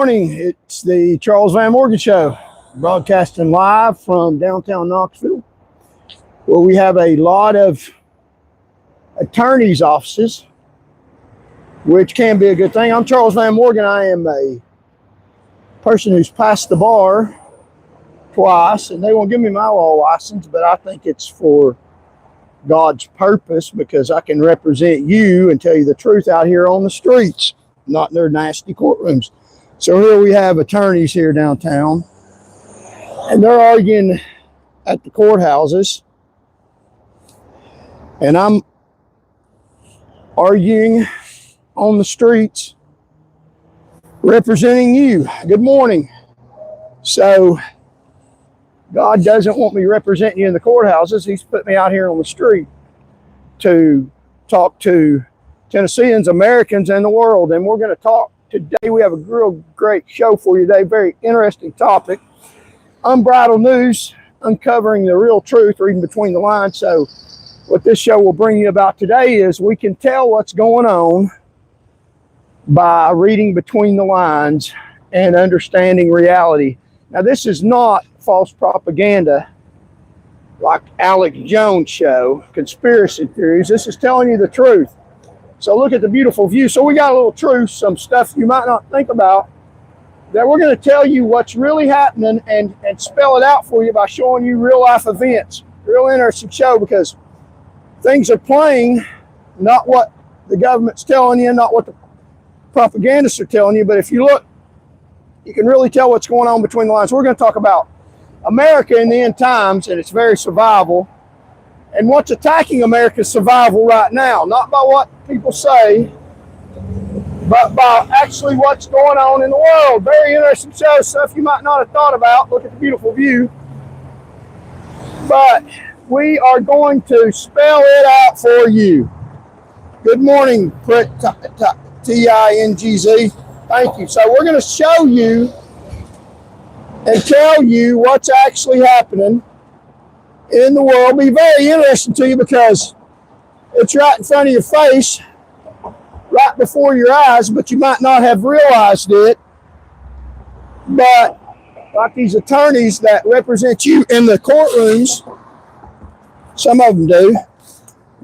Morning, it's the Charles Van Morgan Show, broadcasting live from downtown Knoxville, where we have a lot of attorneys' offices, which can be a good thing. I'm Charles Van Morgan. I am a person who's passed the bar twice, and they won't give me my law license, but I think it's for God's purpose because I can represent you and tell you the truth out here on the streets, not in their nasty courtrooms. So here we have attorneys here downtown, and they're arguing at the courthouses, and I'm arguing on the streets representing you. Good morning. So God doesn't want me representing you in the courthouses. He's put me out here on the street to talk to Tennesseans, Americans, and the world, and we're going to talk. Today we have a real great show for you today, very interesting topic. Unbridled news, uncovering the real truth, reading between the lines. So what this show will bring you about today is we can tell what's going on by reading between the lines and understanding reality. Now this is not false propaganda like Alex Jones' show, conspiracy theories. This is telling you the truth. So look at the beautiful view. So we got a little truth, some stuff you might not think about, that we're going to tell you what's really happening and spell it out for you by showing you real life events. Real interesting show because things are playing, not what the government's telling you, not what the propagandists are telling you, but if you look, you can really tell what's going on between the lines. We're going to talk about America in the end times and its very survival, and what's attacking America's survival right now, not by what people say, but by actually what's going on in the world. Very interesting show, stuff you might not have thought about. Look at the beautiful view. But we are going to spell it out for you. Good morning, T-I-N-G-Z. Thank you. So we're going to show you and tell you what's actually happening in the world. Be very interesting to you because it's right in front of your face, right before your eyes, but you might not have realized it. But like these attorneys that represent you in the courtrooms, some of them do,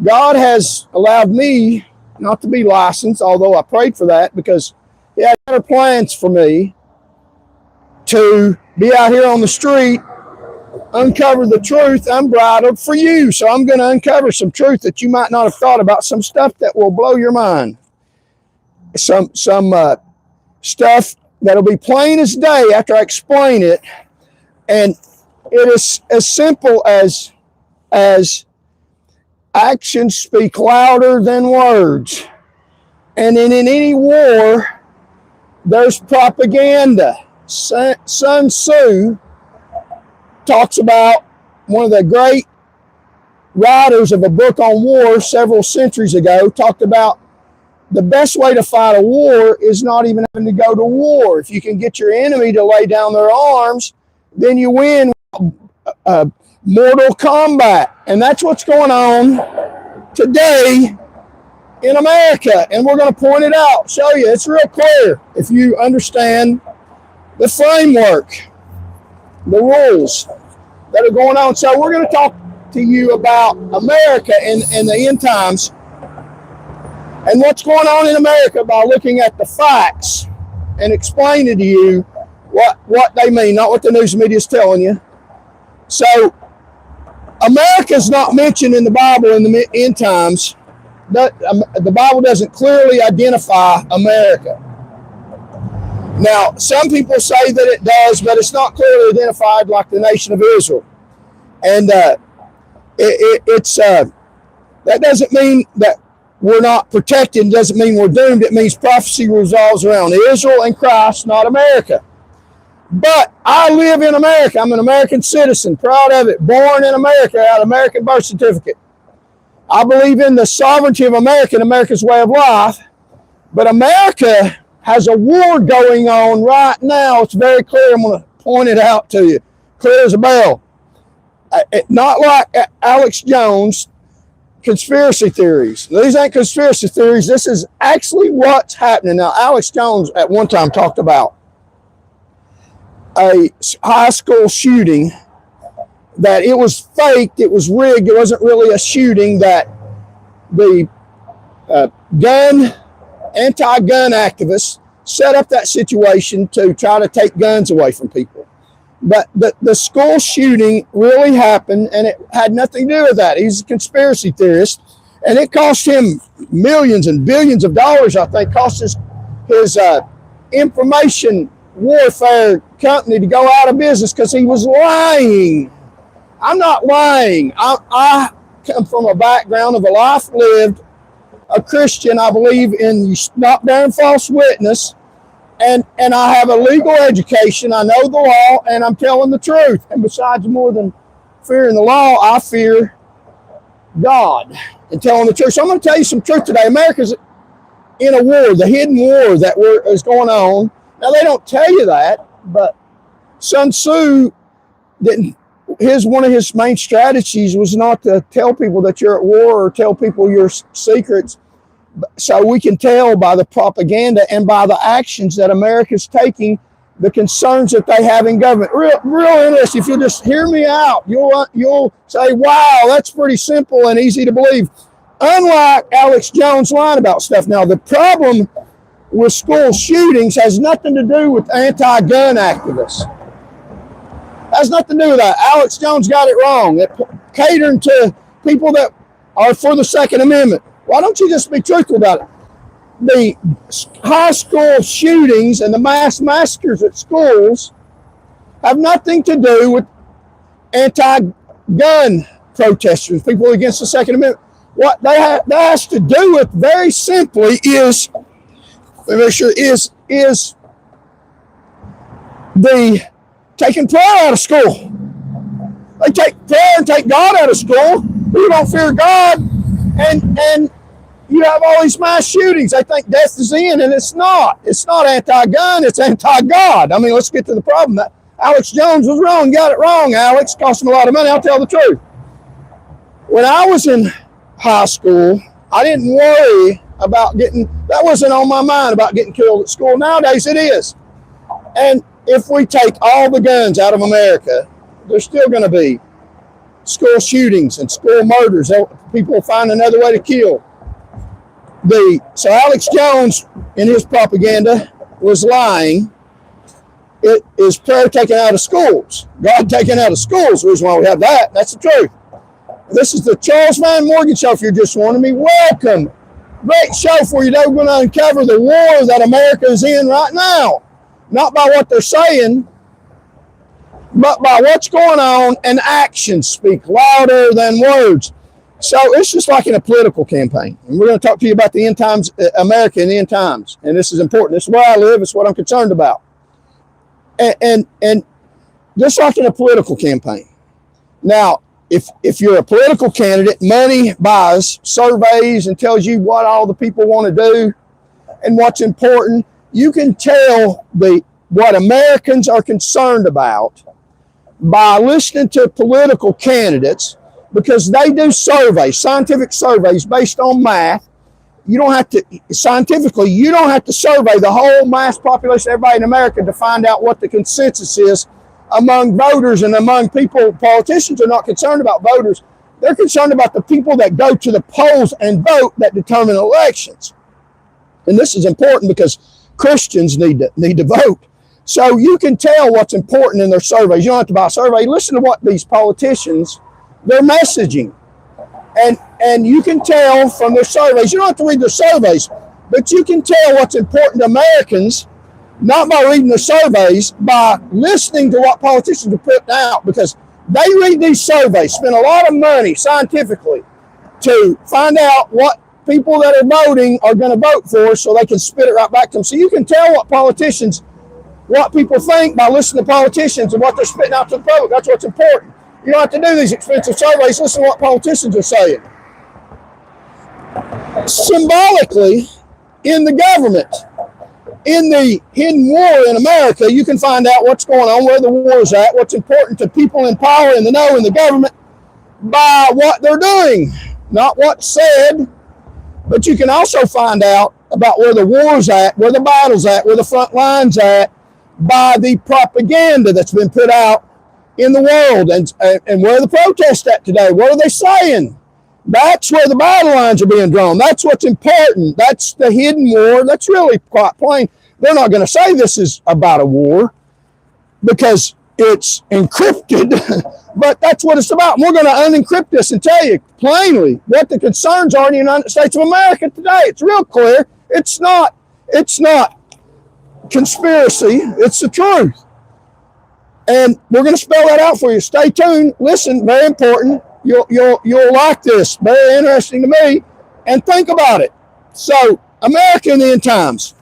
God has allowed me not to be licensed, although I prayed for that because He had better plans for me to be out here on the street, uncover the truth unbridled for you. So I'm going to uncover some truth that you might not have thought about, some stuff that will blow your mind, some stuff that'll be plain as day after I explain it. And it is as simple as actions speak louder than words. And in any war, there's propaganda. Sun Tzu talks about, one of the great writers of a book on war several centuries ago, talked about the best way to fight a war is not even having to go to war. If you can get your enemy to lay down their arms, then you win mortal combat. And that's what's going on today in America. And we're going to point it out, show you. It's real clear if you understand the framework, the rules that are going on. So we're going to talk to you about America and the end times and what's going on in America by looking at the facts and explaining to you what they mean, not what the news media is telling you. So America's not mentioned in the Bible in the end times. The Bible doesn't clearly identify America. Now, some people say that it does, but it's not clearly identified like the nation of Israel. And that doesn't mean that we're not protected. It doesn't mean we're doomed. It means prophecy revolves around Israel and Christ, not America. But I live in America. I'm an American citizen, proud of it, born in America, out of American birth certificate. I believe in the sovereignty of America and America's way of life. But America has a war going on right now. It's very clear. I'm going to point it out to you. Clear as a bell. Not like Alex Jones conspiracy theories. These ain't conspiracy theories. This is actually what's happening. Now, Alex Jones at one time talked about a high school shooting, that it was faked, it was rigged, it wasn't really a shooting, that the anti-gun activists set up that situation to try to take guns away from people. But the school shooting really happened, and it had nothing to do with that. He's a conspiracy theorist, and it cost him millions and billions of dollars, I think, cost his information warfare company to go out of business because he was lying. I'm not lying. I come from a background of a life lived, a Christian. I believe in you not bearing false witness, and I have a legal education. I know the law, and I'm telling the truth. And besides, more than fearing the law, I fear God and telling the truth. So I'm going to tell you some truth today. America's in a war, the hidden war that is going on. Now, they don't tell you that, but Sun Tzu didn't. One of his main strategies was not to tell people that you're at war or tell people your secrets. So we can tell by the propaganda and by the actions that America's taking, the concerns that they have in government. Real interesting. If you'll just hear me out, you'll say, wow, that's pretty simple and easy to believe. Unlike Alex Jones lying about stuff. Now, the problem with school shootings has nothing to do with anti-gun activists. Has nothing to do with that. Alex Jones got it wrong. Catering to people that are for the Second Amendment. Why don't you just be truthful about it? The high school shootings and the mass massacres at schools have nothing to do with anti-gun protesters, people against the Second Amendment. What that has to do with, very simply, is the taking prayer out of school. They take prayer and take God out of school. People don't fear God, and you have all these mass shootings. They think death is the end, and it's not. It's not anti-gun, it's anti-God. I mean, let's get to the problem. That Alex Jones was wrong. Got it wrong, Alex. Cost him a lot of money. I'll tell the truth. When I was in high school, I didn't worry about that wasn't on my mind about getting killed at school. Nowadays, it is. And if we take all the guns out of America, there's still going to be school shootings and school murders. People will find another way to kill. So Alex Jones, in his propaganda, was lying. It is prayer taken out of schools. God taken out of schools. The reason why we have that, that's the truth. This is the Charles Van Morgan Show. If you're just wanting me, welcome. Great show for you. They're going to uncover the war that America is in right now. Not by what they're saying, but by what's going on, and actions speak louder than words. So it's just like in a political campaign. And we're going to talk to you about the end times, America in the end times. And this is important. This is where I live. It's what I'm concerned about. And just like in a political campaign. Now, if you're a political candidate, money buys surveys and tells you what all the people want to do and what's important. You can tell what Americans are concerned about by listening to political candidates, because they do surveys, scientific surveys based on math. You don't have to survey the whole mass population, everybody in America, to find out what the consensus is among voters and among people. Politicians are not concerned about voters. They're concerned about the people that go to the polls and vote that determine elections. And this is important because Christians need to vote. So you can tell what's important in their surveys. You don't have to buy a survey. Listen to what these politicians, they're messaging. And you can tell from their surveys. You don't have to read their surveys, but you can tell what's important to Americans, not by reading the surveys, by listening to what politicians are putting out, because they read these surveys, spend a lot of money scientifically to find out what people that are voting are going to vote for, so they can spit it right back to them. So you can tell what people think by listening to politicians and what they're spitting out to the public. That's what's important. You don't have to do these expensive surveys. Listen to what politicians are saying. Symbolically, in the government, in the hidden war in America, you can find out what's going on, where the war is at, what's important to people in power, in the know, in the government, by what they're doing, not what's said. But you can also find out about where the war's at, where the battle's at, where the front line's at, by the propaganda that's been put out in the world. And where are the protests at today? What are they saying? That's where the battle lines are being drawn. That's what's important. That's the hidden war. That's really quite plain. They're not going to say this is about a war because it's encrypted, but that's what it's about. And we're going to unencrypt this and tell you plainly what the concerns are in the United States of America today. It's real clear. It's not conspiracy. It's the truth. And we're going to spell that out for you. Stay tuned. Listen, very important. You'll like this. Very interesting to me. And think about it. So, America in the end times.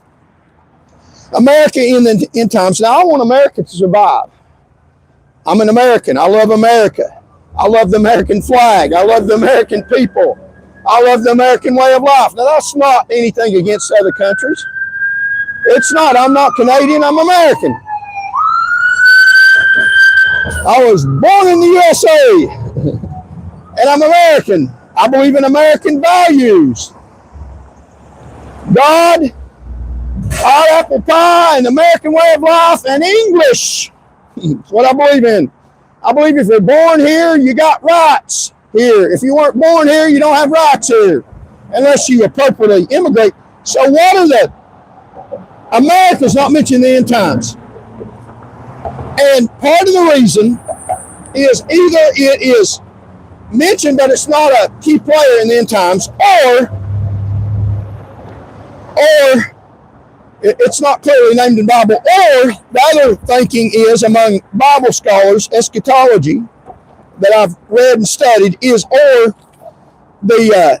America in the end times. Now, I want America to survive. I'm an American. I love America. I love the American flag. I love the American people. I love the American way of life. Now, that's not anything against other countries. It's not. I'm not Canadian. I'm American. I was born in the USA. And I'm American. I believe in American values. God, hot apple pie, and American way of life, and English. That's what I believe in. I believe if you're born here, you got rights here. If you weren't born here, you don't have rights here, unless you appropriately immigrate. So what are the... America's not mentioned in the end times. And part of the reason is either it is mentioned, but it's not a key player in the end times, or it's not clearly named in the Bible, or the other thinking is among Bible scholars, eschatology, that I've read and studied, is or the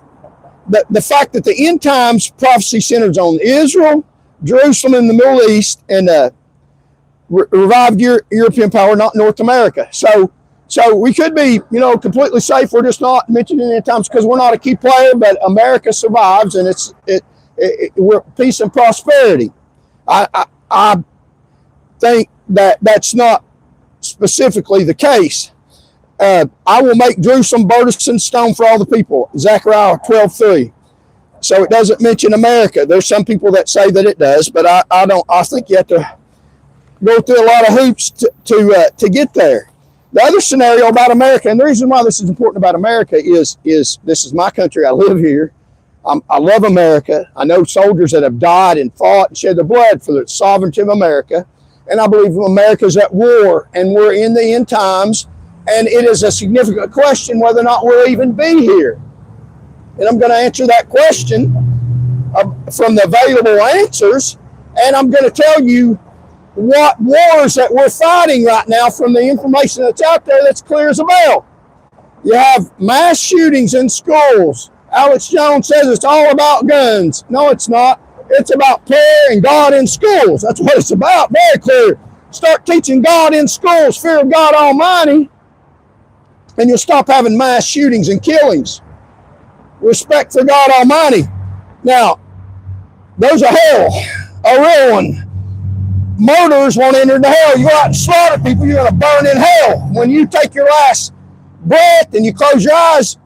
fact that the end times prophecy centers on Israel, Jerusalem in the Middle East, and revived European power, not North America. So we could be, completely safe. We're just not mentioned in the end times because we're not a key player, but America survives, and we're peace and prosperity. I think that that's not specifically the case. I will make Jerusalem burdensome stone for all the people, Zechariah 12:3. So it doesn't mention America. There's some people that say that it does, but I don't. I think you have to go through a lot of hoops to get there. The other scenario about America, and the reason why this is important about America is this is my country. I live here. I love America. I know soldiers that have died and fought and shed their blood for the sovereignty of America. And I believe America's at war, and we're in the end times. And it is a significant question whether or not we'll even be here. And I'm going to answer that question from the available answers. And I'm going to tell you what wars that we're fighting right now from the information that's out there that's clear as a bell. You have mass shootings in schools. Alex Jones says it's all about guns. No, it's not. It's about prayer and God in schools. That's what it's about. Very clear. Start teaching God in schools, fear of God Almighty, and you'll stop having mass shootings and killings. Respect for God Almighty. Now, those are hell, a real one. Murderers won't enter into hell. You go out and slaughter people, you're going to burn in hell. When you take your last breath and you close your eyes,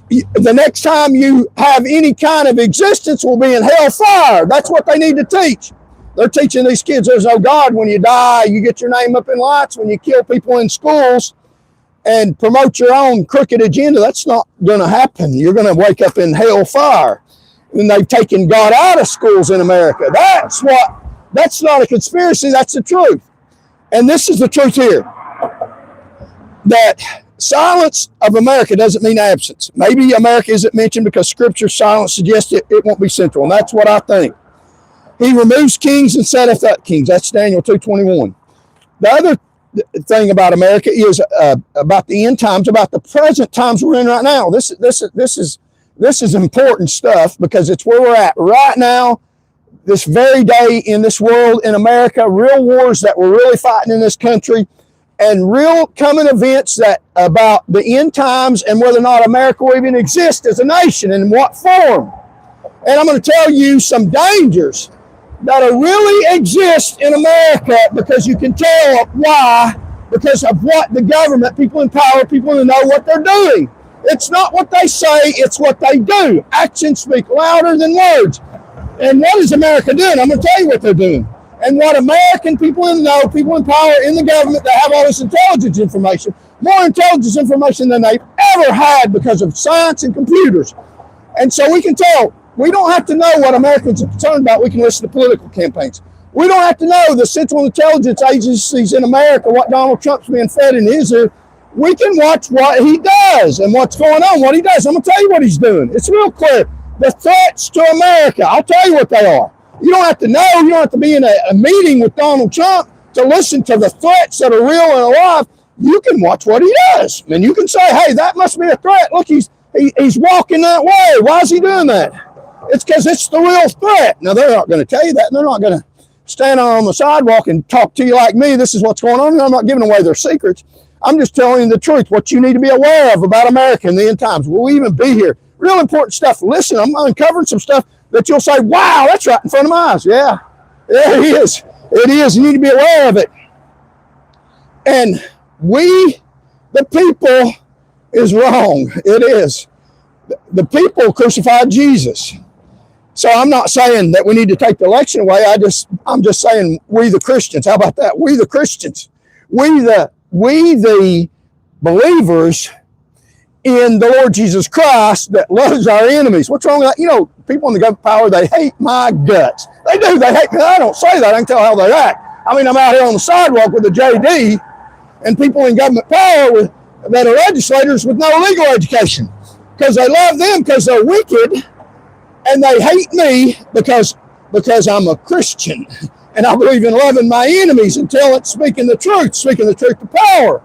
the next time you have any kind of existence will be in hellfire. That's what they need to teach. They're teaching these kids there's no God. When you die, you get your name up in lights. When you kill people in schools and promote your own crooked agenda, that's not going to happen. You're going to wake up in hellfire. And they've taken God out of schools in America. That's not a conspiracy. That's the truth. And this is the truth here. That silence of America doesn't mean absence. Maybe America isn't mentioned because Scripture's silence suggests it won't be central. And that's what I think. He removes kings and setteth up kings. That's Daniel 2:21. The other thing about America is about the end times, about the present times we're in right now. This is important stuff because it's where we're at right now, this very day in this world, in America, real wars that we're really fighting in this country, and real coming events that about the end times and whether or not America will even exist as a nation and in what form. And I'm going to tell you some dangers that really exist in America because you can tell why, because of what the government, people in power, people who know what they're doing. It's not what they say, it's what they do. Actions speak louder than words. And what is America doing? I'm going to tell you what they're doing. And what American people in the know, people in power, in the government that have all this intelligence information, more intelligence information than they've ever had because of science and computers. And so we can tell, we don't have to know what Americans are concerned about. We can listen to political campaigns. We don't have to know the Central Intelligence Agencies in America, what Donald Trump's being fed in his ear. We can watch what he does and what's going on, what he does. I'm going to tell you what he's doing. It's real clear. The threats to America, I'll tell you what they are. You don't have to know. You don't have to be in a meeting with Donald Trump to listen to the threats that are real and alive. You can watch what he does. And you can say, hey, that must be a threat. Look, he's walking that way. Why is he doing that? It's because it's the real threat. Now, they're not going to tell you that. And they're not going to stand on the sidewalk and talk to you like me. This is what's going on. And I'm not giving away their secrets. I'm just telling you the truth, what you need to be aware of about America in the end times. Will we even be here? Real important stuff. Listen, I'm uncovering some stuff that you'll say, wow, that's right in front of my eyes. Yeah, it is. It is. You need to be aware of it. And we, the people, is wrong. It is. The people crucified Jesus. So I'm not saying that we need to take the election away. I'm just saying we the Christians. How about that? We the Christians. We the believers in the Lord Jesus Christ that loves our enemies. What's wrong with that? You know, people in the government power, they hate my guts. They do. They hate me. I don't say that. I can tell how they act. I mean, I'm out here on the sidewalk with a JD and people in government power that are legislators with no legal education because they love them because they're wicked and they hate me because I'm a Christian and I believe in loving my enemies until it's speaking the truth to power.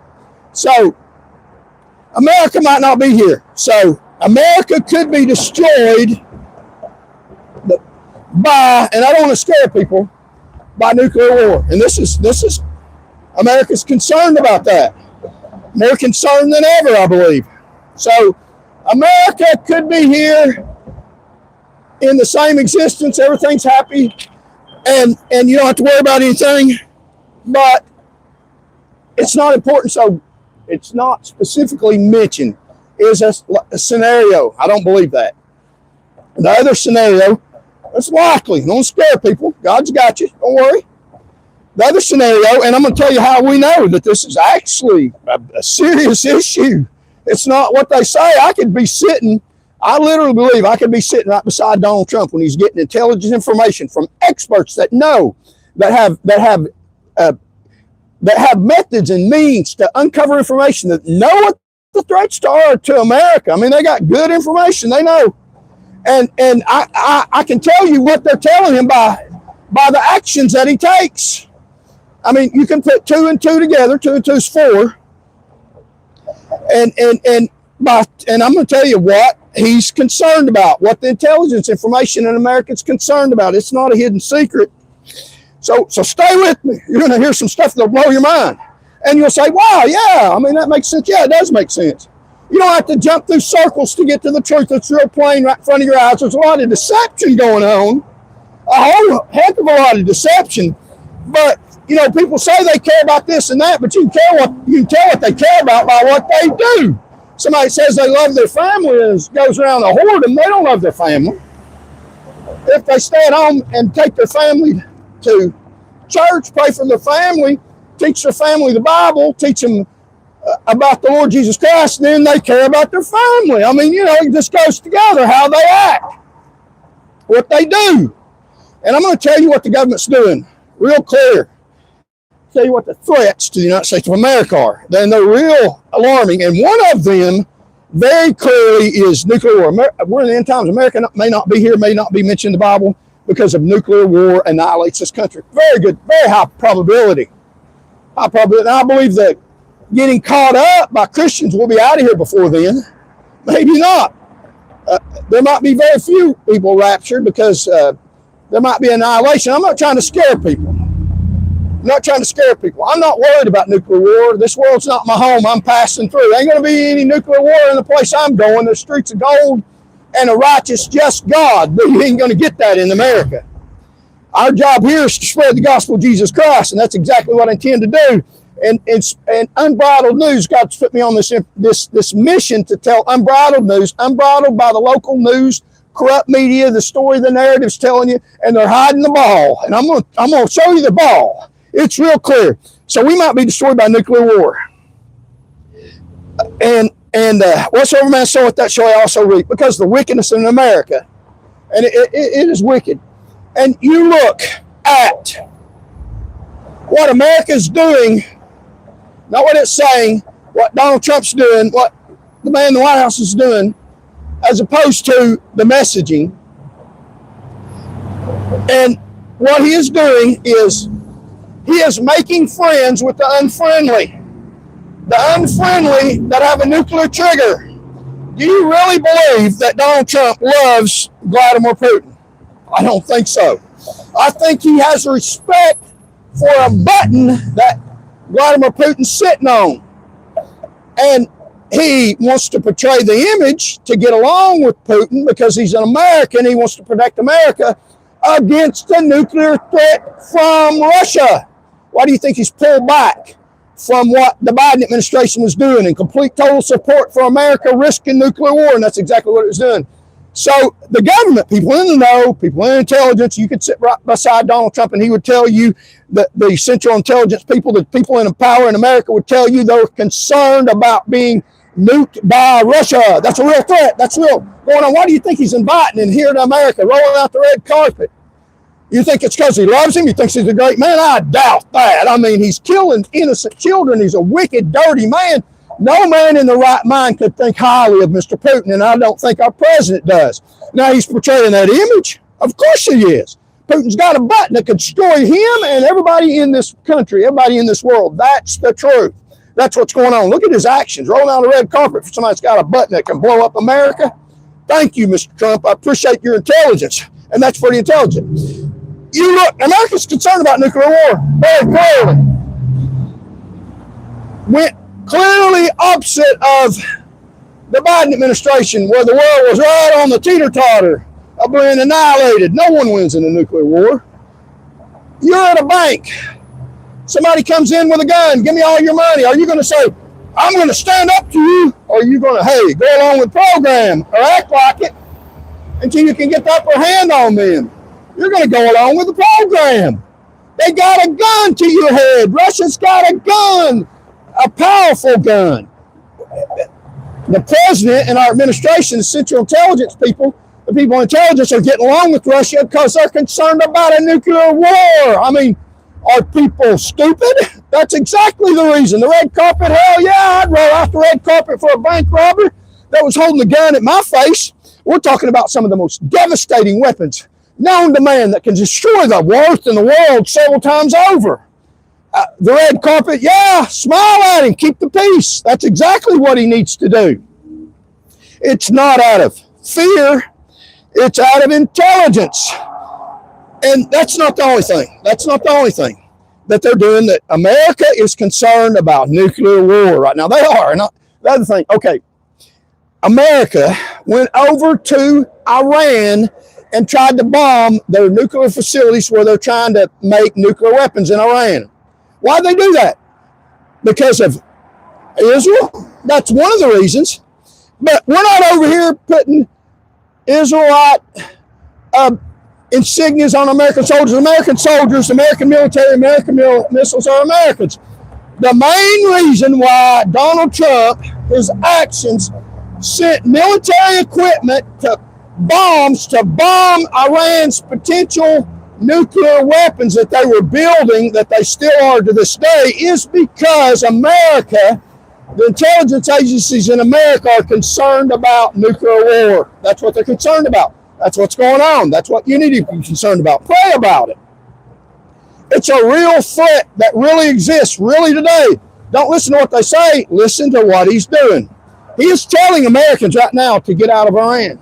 So America might not be here. So America could be destroyed by, and I don't want to scare people, by nuclear war. And this is America's concerned about that. More concerned than ever, I believe. So America could be here in the same existence. Everything's happy, and you don't have to worry about anything. But it's not important. So it's not specifically mentioned. Is a scenario. I don't believe that. The other scenario, it's likely. Don't scare people. God's got you. Don't worry. The other scenario, and I'm going to tell you how we know that this is actually a serious issue. It's not what they say. I literally believe I could be sitting right beside Donald Trump when he's getting intelligence information from experts that know, that have methods and means to uncover information, that know what the threats are to America. I mean, they got good information. They know. And I can tell you what they're telling him by the actions that he takes. I mean, you can put 2 and 2 together. 2 and 2 is 4. And I'm going to tell you what he's concerned about, what the intelligence information in America is concerned about. It's not a hidden secret. So stay with me. You're going to hear some stuff that'll blow your mind. And you'll say, wow, yeah, I mean, that makes sense. Yeah, it does make sense. You don't have to jump through circles to get to the truth. It's real plain right in front of your eyes. There's a lot of deception going on, a whole heck of a lot of deception. But, you know, people say they care about this and that, but you can tell what they care about by what they do. Somebody says they love their family and goes around a whoredom, they don't love their family. If they stay at home and take their family to church, pray for their family, teach their family the Bible, teach them about the Lord Jesus Christ, then they care about their family. I mean, you know, it just goes together, how they act, what they do. And I'm going to tell you what the government's doing, real clear. Tell you what the threats to the United States of America are. Then they're real alarming, and one of them very clearly is nuclear war. We're in the end times. America may not be here, may not be mentioned in the Bible because of nuclear war annihilates this country. Very good, very high probability. High probability. And I believe that getting caught up by Christians will be out of here before then. Maybe not. There might be very few people raptured because there might be annihilation. I'm not trying to scare people. I'm not trying to scare people. I'm not worried about nuclear war. This world's not my home. I'm passing through. There ain't going to be any nuclear war in the place I'm going. There's streets of gold and a righteous, just God. But you ain't going to get that in America. Our job here is to spread the gospel of Jesus Christ, and that's exactly what I intend to do. And unbridled news, God's put me on this mission to tell unbridled news, unbridled by the local news corrupt media, the story, the narrative's telling you, and they're hiding the ball. And I'm gonna show you the ball. It's real clear. So we might be destroyed by nuclear war. And whatsoever man soweth, that shall he also reap, because the wickedness in America, and it is wicked. And you look at what America's doing, not what it's saying, what Donald Trump's doing, what the man in the White House is doing, as opposed to the messaging. And what he is doing is he is making friends with the unfriendly. The unfriendly that have a nuclear trigger. Do you really believe that Donald Trump loves Vladimir Putin? I don't think so. I think he has respect for a button that Vladimir Putin's sitting on. And he wants to portray the image to get along with Putin because he's an American. He wants to protect America against the nuclear threat from Russia. Why do you think he's pulled back from what the Biden administration was doing in complete total support for America risking nuclear war? And that's exactly what it was doing. So the government, people in the know, people in intelligence, you could sit right beside Donald Trump and he would tell you that the Central Intelligence people, the people in power in America would tell you they're concerned about being nuked by Russia. That's a real threat. That's real going on. Why do you think he's inviting him here to America, rolling out the red carpet? You think it's because he loves him? You think he's a great man? I doubt that. I mean, he's killing innocent children. He's a wicked, dirty man. No man in the right mind could think highly of Mr. Putin, and I don't think our president does. Now, he's portraying that image. Of course he is. Putin's got a button that could destroy him and everybody in this country, everybody in this world. That's the truth. That's what's going on. Look at his actions. Rolling on the red carpet for somebody that's got a button that can blow up America. Thank you, Mr. Trump. I appreciate your intelligence, and that's pretty intelligent. You look, America's concerned about nuclear war very clearly. Went clearly opposite of the Biden administration, where the world was right on the teeter-totter of being annihilated. No one wins in a nuclear war. You're at a bank. Somebody comes in with a gun. Give me all your money. Are you going to say, I'm going to stand up to you? Or are you going to, hey, go along with the program or act like it until you can get the upper hand on them? You're going to go along with the program. They got a gun to your head. Russia's got a gun, a powerful gun. The president and our administration, the Central Intelligence people, the people in intelligence are getting along with Russia because they're concerned about a nuclear war. I mean, are people stupid? That's exactly the reason. The red carpet, hell yeah, I'd roll out the red carpet for a bank robber that was holding a gun at my face. We're talking about some of the most devastating weapons known to man that can destroy the worth in the world several times over. The red carpet, yeah, smile at him, keep the peace. That's exactly what he needs to do. It's not out of fear, it's out of intelligence. And that's not the only thing. That's not the only thing that they're doing, that America is concerned about nuclear war right now. They are. And the other thing, okay, America went over to Iran and tried to bomb their nuclear facilities where they're trying to make nuclear weapons in Iran. Why'd they do that? Because of Israel? That's one of the reasons. But we're not over here putting Israelite insignias on American soldiers. American military, American missiles are Americans. The main reason why Donald Trump, his actions, sent military equipment to bombs to bomb Iran's potential nuclear weapons that they were building, that they still are to this day, is because America, the intelligence agencies in America, are concerned about nuclear war. That's what they're concerned about. That's what's going on. That's what you need to be concerned about. Pray about it. It's a real threat that really exists, really today. Don't listen to what they say. Listen to what he's doing. He is telling Americans right now to get out of Iran.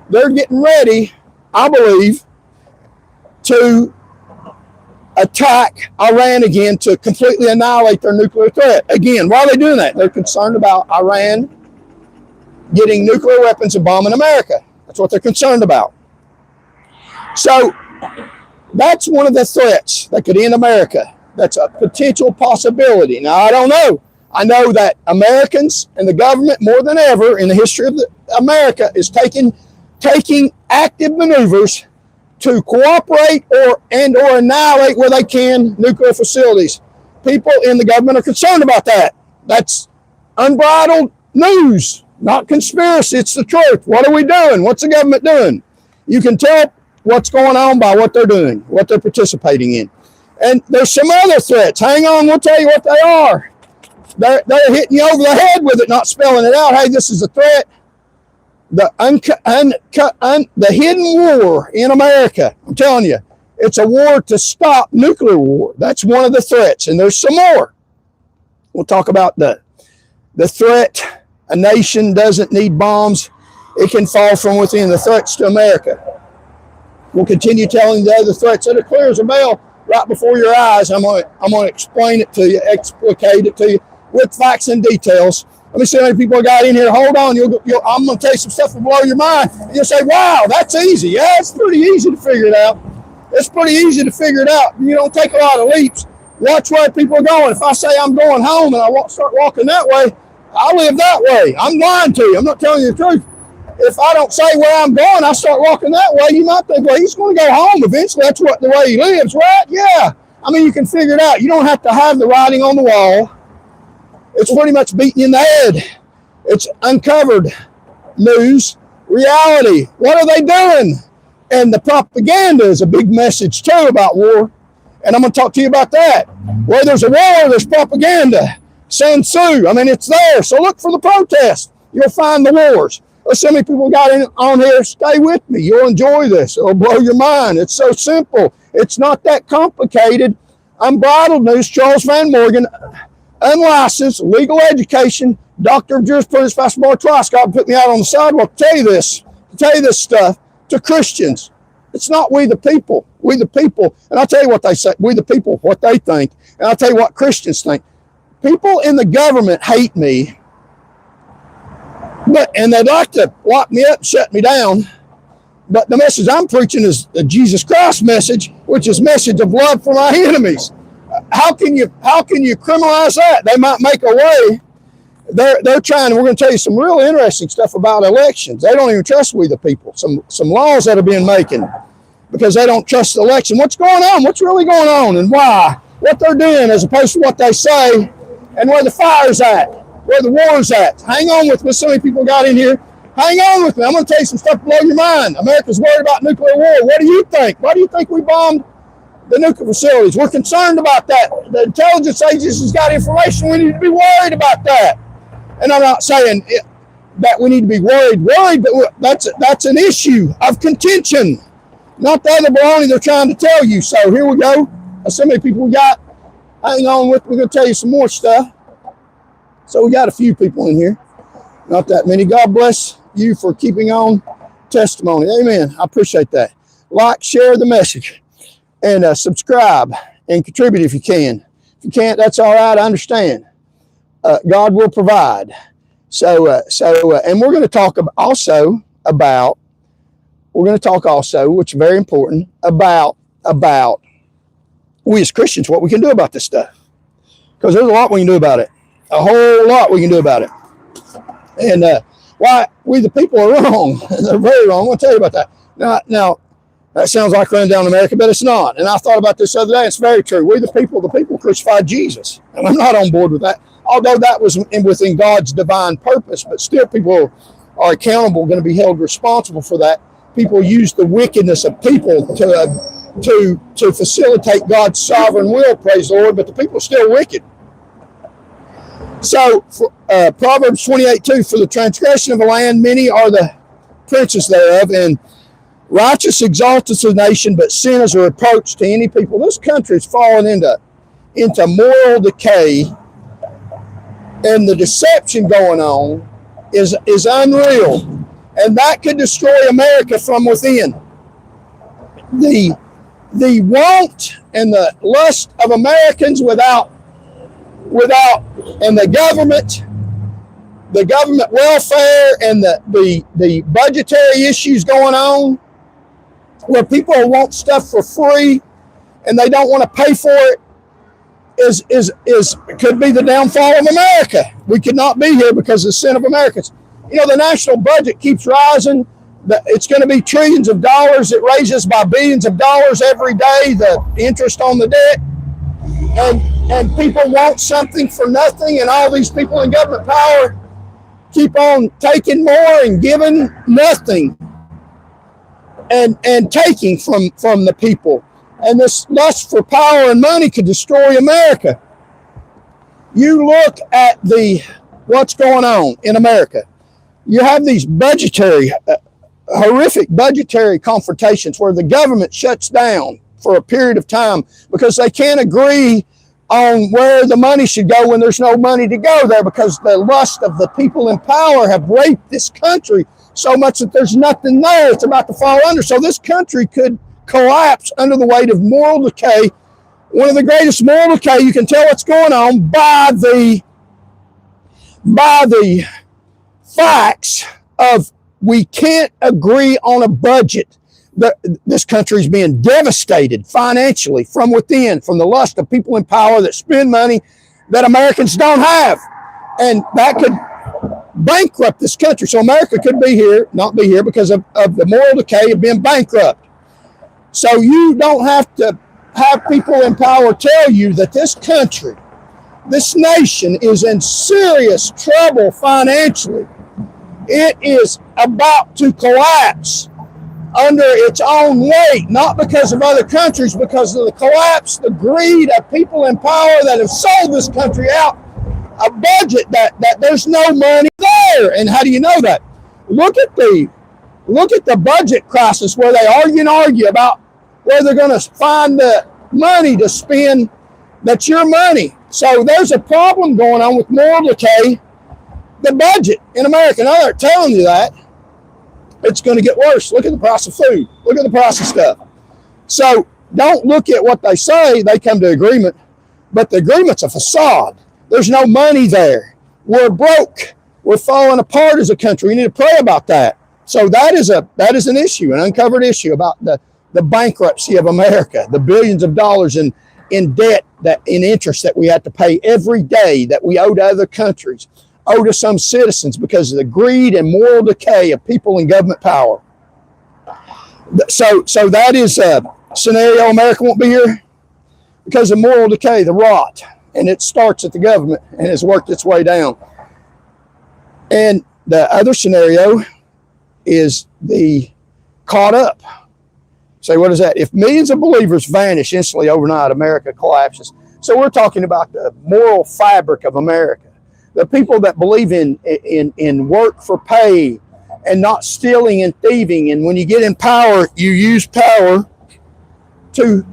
They're getting ready, I believe, to attack Iran again to completely annihilate their nuclear threat. Again, why are they doing that? They're concerned about Iran getting nuclear weapons and bombing America. That's what they're concerned about. So that's one of the threats that could end America. That's a potential possibility. Now, I don't know. I know that Americans and the government, more than ever in the history of America, is taking taking active maneuvers to cooperate or annihilate where they can nuclear facilities. People in the government are concerned about that. That's unbridled news, not conspiracy. It's the truth. What are we doing? What's the government doing? You can tell what's going on by what they're doing, what they're participating in. And there's some other threats. Hang on, we'll tell you what they are. They're hitting you over the head with it, not spelling it out. Hey, this is a threat. The hidden war in America, I'm telling you, it's a war to stop nuclear war. That's one of the threats, and there's some more. We'll talk about the threat. A nation doesn't need bombs. It can fall from within. The threats to America. We'll continue telling the other threats that are clear as a bell right before your eyes. I'm going to explain it to you, explicate it to you with facts and details. Let me see how many people got in here. Hold on. I'm going to tell you some stuff that will blow your mind. And you'll say, wow, that's easy. Yeah, it's pretty easy to figure it out. It's pretty easy to figure it out. You don't take a lot of leaps. Watch where people are going. If I say I'm going home and I start walking that way, I live that way. I'm lying to you. I'm not telling you the truth. If I don't say where I'm going, I start walking that way, you might think, well, he's going to go home eventually. That's the way he lives, right? Yeah. I mean, you can figure it out. You don't have to have the writing on the wall. It's pretty much beating you in the head. It's uncovered news, reality. What are they doing? And the propaganda is a big message, too, about war. And I'm going to talk to you about that. Where there's a war, there's propaganda. Sun Tzu, I mean, it's there. So look for the protest. You'll find the wars. So many people got on here. Stay with me. You'll enjoy this. It'll blow your mind. It's so simple. It's not that complicated. Unbridled news. Charles Van Morgan, unlicensed, legal education, doctor of jurisprudence, Pastor Bar Tryscott, put me out on the sidewalk to tell you this stuff to Christians. It's not we the people. We the people. And I'll tell you what they say. We the people, what they think. And I'll tell you what Christians think. People in the government hate me. And they'd like to lock me up and shut me down. But the message I'm preaching is the Jesus Christ message, which is message of love for my enemies. How can you criminalize that? They might make a way. They're trying. We're going to tell you some real interesting stuff about elections. They don't even trust we the people. Some laws that have been making because they don't trust the election. What's going on? What's really going on and why? What they're doing as opposed to what they say and where the fire's at, where the war's at. Hang on with me. So many people got in here. Hang on with me. I'm going to tell you some stuff to blow your mind. America's worried about nuclear war. What do you think? Why do you think we bombed the nuclear facilities? We're concerned about that. The intelligence agencies got information. We need to be worried about that. And I'm not saying that we need to be worried, but that's an issue of contention, not the other baloney they're trying to tell you. So here we go. So many people we got. Hang on with me. We're going to tell you some more stuff. So we got a few people in here. Not that many. God bless you for keeping on testimony. Amen. I appreciate that. Like, share the message, and subscribe and contribute if you can. If you can't, that's all right. I understand. God will provide. And we're going to talk also, which is very important, about we as Christians, what we can do about this stuff. Because there's a lot we can do about it. A whole lot we can do about it. And why we the people are wrong. They're very wrong. I'm going to tell you about that. Now, that sounds like running down America, but it's not. And I thought about this the other day. It's very true. We the people crucified Jesus. And I'm not on board with that. Although that was within God's divine purpose, but still people are accountable, going to be held responsible for that. People use the wickedness of people to facilitate God's sovereign will, praise the Lord, but the people are still wicked. So, Proverbs 28:2, for the transgression of a land, many are the princes thereof, and righteous exalteth a nation, but sin is a reproach to any people. This country has fallen into moral decay, and the deception going on is unreal, and that could destroy America from within. The want and the lust of Americans without and the government welfare and the budgetary issues going on, where people want stuff for free and they don't want to pay for it, could be the downfall of America. We could not be here because of the sin of Americans. You know, the national budget keeps rising. It's going to be trillions of dollars. It raises by billions of dollars every day, the interest on the debt. And people want something for nothing, and all these people in government power keep on taking more and giving nothing and taking from the people. And this lust for power and money could destroy America. You look at what's going on in America. You have these horrific budgetary confrontations where the government shuts down for a period of time because they can't agree on where the money should go when there's no money to go there, because the lust of the people in power have raped this country so much that there's nothing there. It's about to fall under. So this country could collapse under the weight of moral decay. One of the greatest moral decay, you can tell what's going on by the facts of we can't agree on a budget. This country is being devastated financially from within, from the lust of people in power that spend money that Americans don't have. And that could bankrupt this country. So America could not be here because of the moral decay of being bankrupt. So you don't have to have people in power tell you that this country, this nation is in serious trouble financially. It is about to collapse under its own weight, not because of other countries, because of the collapse, the greed of people in power that have sold this country out a budget that there's no money there. And how do you know that? Look at the budget crisis where they argue about where they're going to find the money to spend that's your money. So there's a problem going on with moral decay, the budget in America. Now they're telling you that. It's going to get worse. Look at the price of food. Look at the price of stuff. So don't look at what they say. They come to agreement, but the agreement's a facade. There's no money there. We're broke. We're falling apart as a country. We need to pray about that. So that is an issue, an uncovered issue about the bankruptcy of America, the billions of dollars in debt, in interest that we have to pay every day that we owe to other countries, owe to some citizens because of the greed and moral decay of people in government power. So that is a scenario. America won't be here because of moral decay, the rot, and it starts at the government and has worked its way down. And the other scenario is the caught up. Say, what is that? If millions of believers vanish instantly overnight, America collapses. So we're talking about the moral fabric of America. The people that believe in work for pay and not stealing and thieving. And when you get in power, you use power to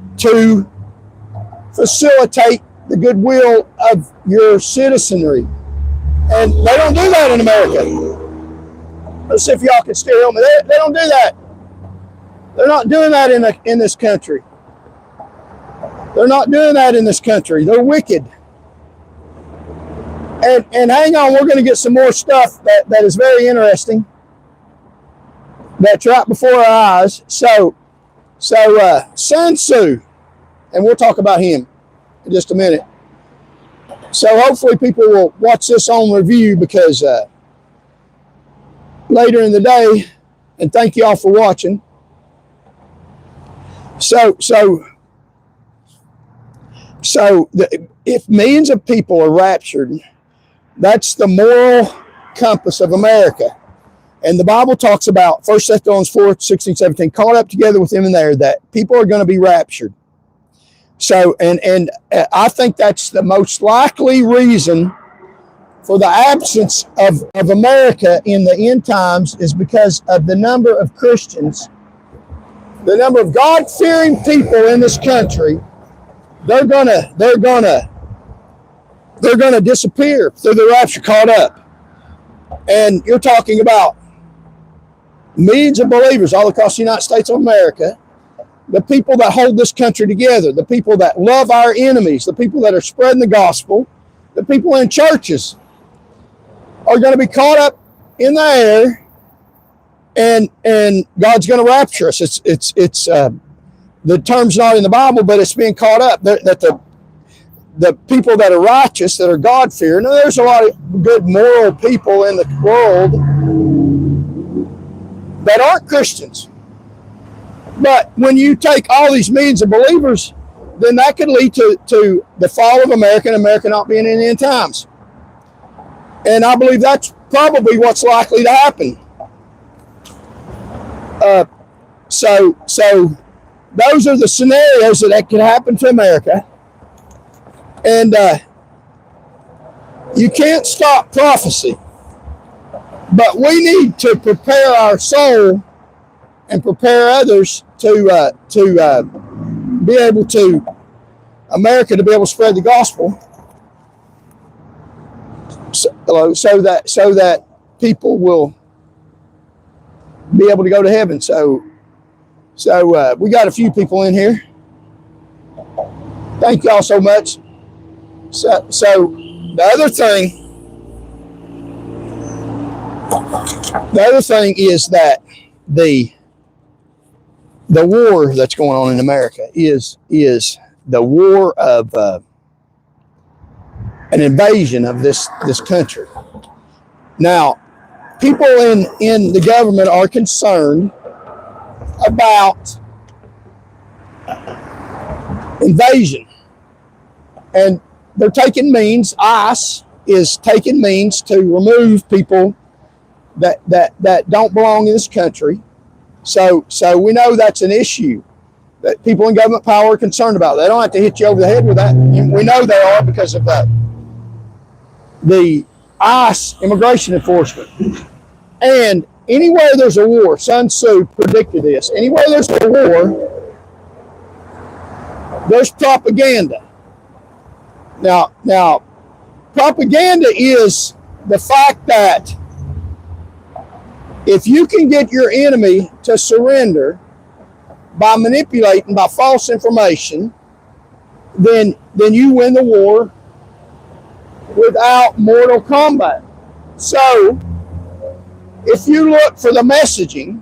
facilitate the goodwill of your citizenry. And they don't do that in America. Let's see if y'all can still help me. They don't do that. They're not doing that in this country. They're not doing that in this country. They're wicked. And hang on, we're going to get some more stuff that is very interesting. That's right before our eyes. So Sun Tzu, and we'll talk about him in just a minute. So hopefully people will watch this on review because later in the day, and thank you all for watching. If millions of people are raptured, that's the moral compass of America. And the Bible talks about 1 Thessalonians 4, 16, 17, caught up together with him in there, that people are going to be raptured. So, and I think that's the most likely reason for the absence of America in the end times is because of the number of Christians, the number of God-fearing people in this country. They're gonna disappear through the rapture, caught up. And you're talking about millions of believers all across the United States of America, the people that hold this country together, the people that love our enemies, the people that are spreading the gospel, the people in churches are going to be caught up in the air, and God's going to rapture us. It's the term's not in the Bible, but it's being caught up. That the people that are righteous, that are God-fearing. Now, there's a lot of good moral people in the world that aren't Christians. But when you take all these millions of believers, then that could lead to the fall of America and America not being in the end times. And I believe that's probably what's likely to happen. So those are the scenarios that could happen to America. And you can't stop prophecy. But we need to prepare our soul and prepare others to be able to, America to be able to spread the gospel, so that people will be able to go to heaven. So we got a few people in here. Thank y'all so much. So the other thing is that the war that's going on in America is the war of an invasion of this country. Now, people in the government are concerned about invasion, and they're taking means. ICE is taking means to remove people that don't belong in this country. So we know that's an issue that people in government power are concerned about. They don't have to hit you over the head with that. We know they are because of the ICE immigration enforcement. And anywhere there's a war, Sun Tzu predicted this, anywhere there's a war, there's propaganda. Now, propaganda is the fact that if you can get your enemy to surrender by manipulating, by false information, then you win the war without mortal combat. So, if you look for the messaging,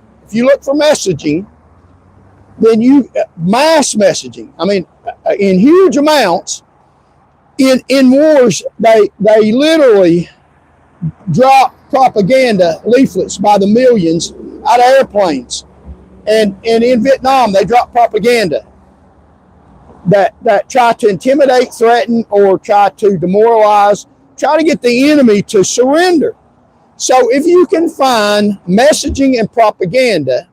then you mass messaging. I mean, in huge amounts, in wars, they literally drop propaganda leaflets by the millions out of airplanes. And in Vietnam, they drop propaganda that try to intimidate, threaten, or try to demoralize, try to get the enemy to surrender. So if you can find messaging and propaganda,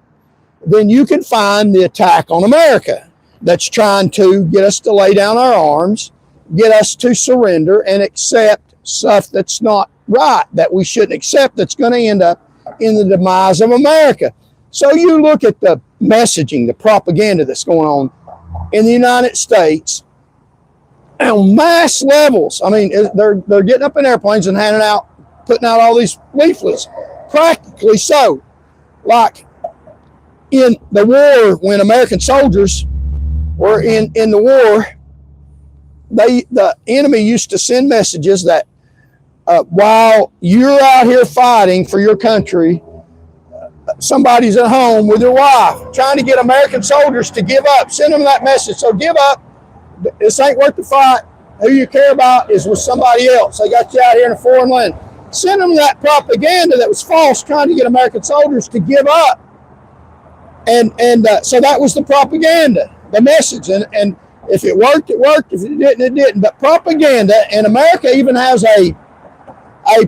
then you can find the attack on America that's trying to get us to lay down our arms, get us to surrender and accept stuff that's not right, that we shouldn't accept, that's going to end up in the demise of America. So you look at the messaging, the propaganda that's going on in the United States on mass levels. I mean, they're getting up in airplanes and putting out all these leaflets, practically so. Like in the war, when American soldiers were in the war, the enemy used to send messages that while you're out here fighting for your country, somebody's at home with their wife trying to get American soldiers to give up. Send them that message. So give up. This ain't worth the fight. Who you care about is with somebody else. They got you out here in a foreign land. Send them that propaganda that was false, trying to get American soldiers to give up. And so that was the propaganda, the message. And if it worked, it worked. If it didn't, it didn't. But propaganda, and America even has a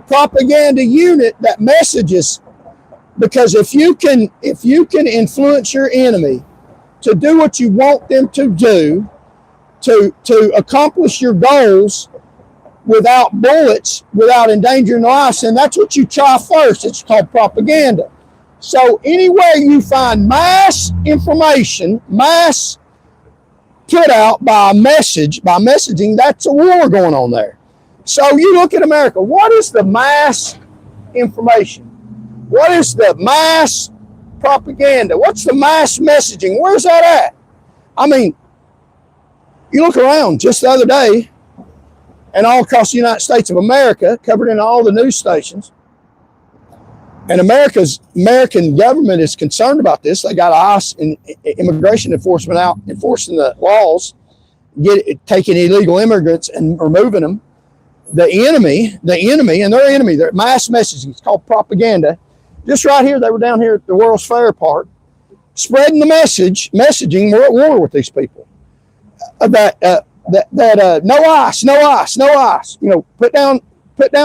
propaganda unit that messages, because if you can influence your enemy to do what you want them to do, to accomplish your goals without bullets, without endangering lives, and that's what you try first. It's called propaganda. So anywhere you find mass information, mass put out by messaging, that's a war going on there. So you look at America, what is the mass information? What is the mass propaganda? What's the mass messaging? Where's that at? I mean, you look around just the other day, and all across the United States of America, covered in all the news stations, and American government is concerned about this. They got ICE and immigration enforcement out enforcing the laws, taking illegal immigrants and removing them. The enemy, and their enemy, their mass messaging, it's called propaganda. Just right here, they were down here at the World's Fair Park, spreading the messaging. We're at war with these people. That no ICE, no ICE, no ICE. You know, put down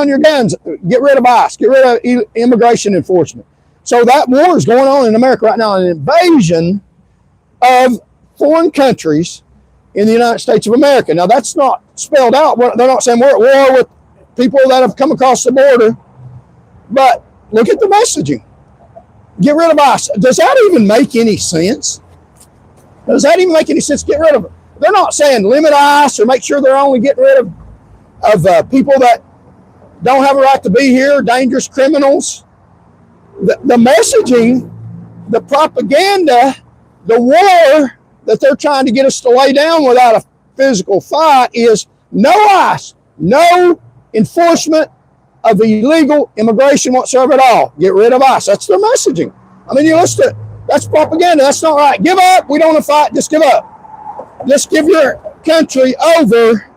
your guns, get rid of ICE, get rid of immigration enforcement. So that war is going on in America right now, an invasion of foreign countries in the United States of America. Now, that's not spelled out. They're not saying we're at war with people that have come across the border, but look at the messaging. Get rid of ICE. Does that even make any sense? Does that even make any sense? Get rid of it. They're not saying limit ICE or make sure they're only getting rid of people that don't have a right to be here, dangerous criminals. The messaging, the propaganda, the war that they're trying to get us to lay down without a physical fight is no ICE, no enforcement of illegal immigration whatsoever at all. Get rid of ICE. That's their messaging. I mean, you listen to it. That's propaganda. That's not right. Give up. We don't want to fight. Just give up. Just give your country over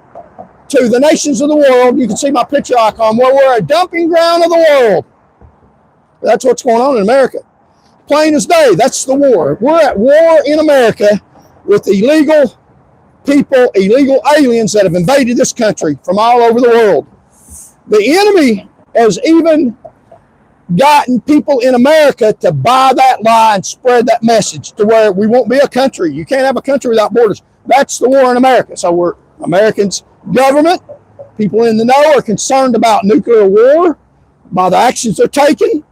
to the nations of the world. You can see my picture icon where we're a dumping ground of the world. That's what's going on in America. Plain as day. That's the war. We're at war in America with illegal people, illegal aliens that have invaded this country from all over the world. The enemy has even gotten people in America to buy that lie and spread that message to where we won't be a country. You can't have a country without borders. That's the war in America. So we're Americans, government, people in the know are concerned about nuclear war by the actions they're taking.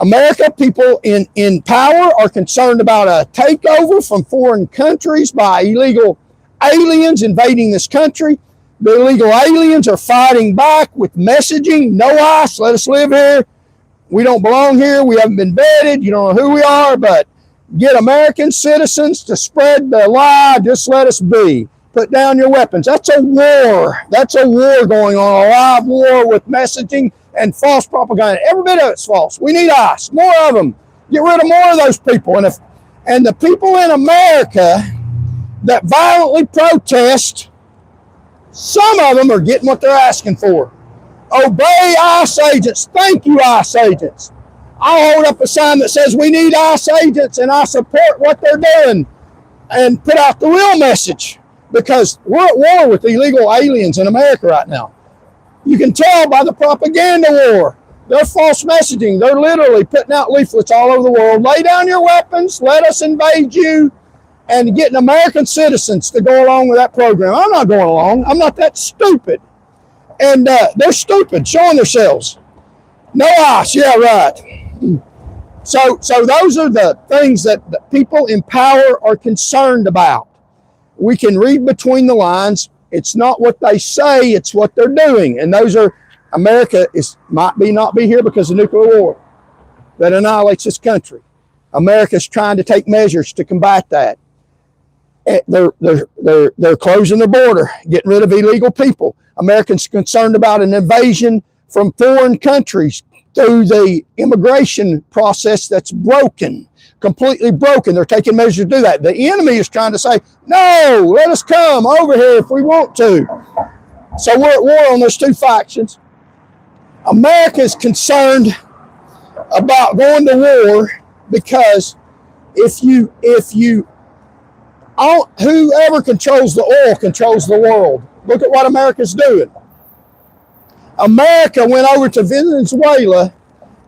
America, people in power are concerned about a takeover from foreign countries by illegal aliens invading this country. The illegal aliens are fighting back with messaging. No ICE, let us live here. We don't belong here. We haven't been vetted. You don't know who we are, but get American citizens to spread the lie. Just let us be. Put down your weapons. That's a war. That's a war going on, a live war with messaging and false propaganda. Every bit of it's false. We need ICE, more of them. Get rid of more of those people. And the people in America that violently protest, some of them are getting what they're asking for. Obey ICE agents. Thank you, ICE agents. I'll hold up a sign that says we need ICE agents and I support what they're doing and put out the real message because we're at war with illegal aliens in America right now. You can tell by the propaganda war. They're false messaging. They're literally putting out leaflets all over the world. Lay down your weapons. Let us invade you. And getting American citizens to go along with that program. I'm not going along. I'm not that stupid. And they're stupid, showing themselves. No ICE. Yeah, right. So those are the things that the people in power are concerned about. We can read between the lines. It's not what they say, it's what they're doing. And those are, America might not be here because of nuclear war that annihilates this country. America's trying to take measures to combat that. They're closing the border, getting rid of illegal people. Americans concerned about an invasion from foreign countries through the immigration process that's broken, completely broken. They're taking measures to do that. The enemy is trying to say, no, let us come over here if we want to. So we're at war on those two factions. America is concerned about going to war because whoever controls the oil controls the world. Look at what America's doing. America went over to Venezuela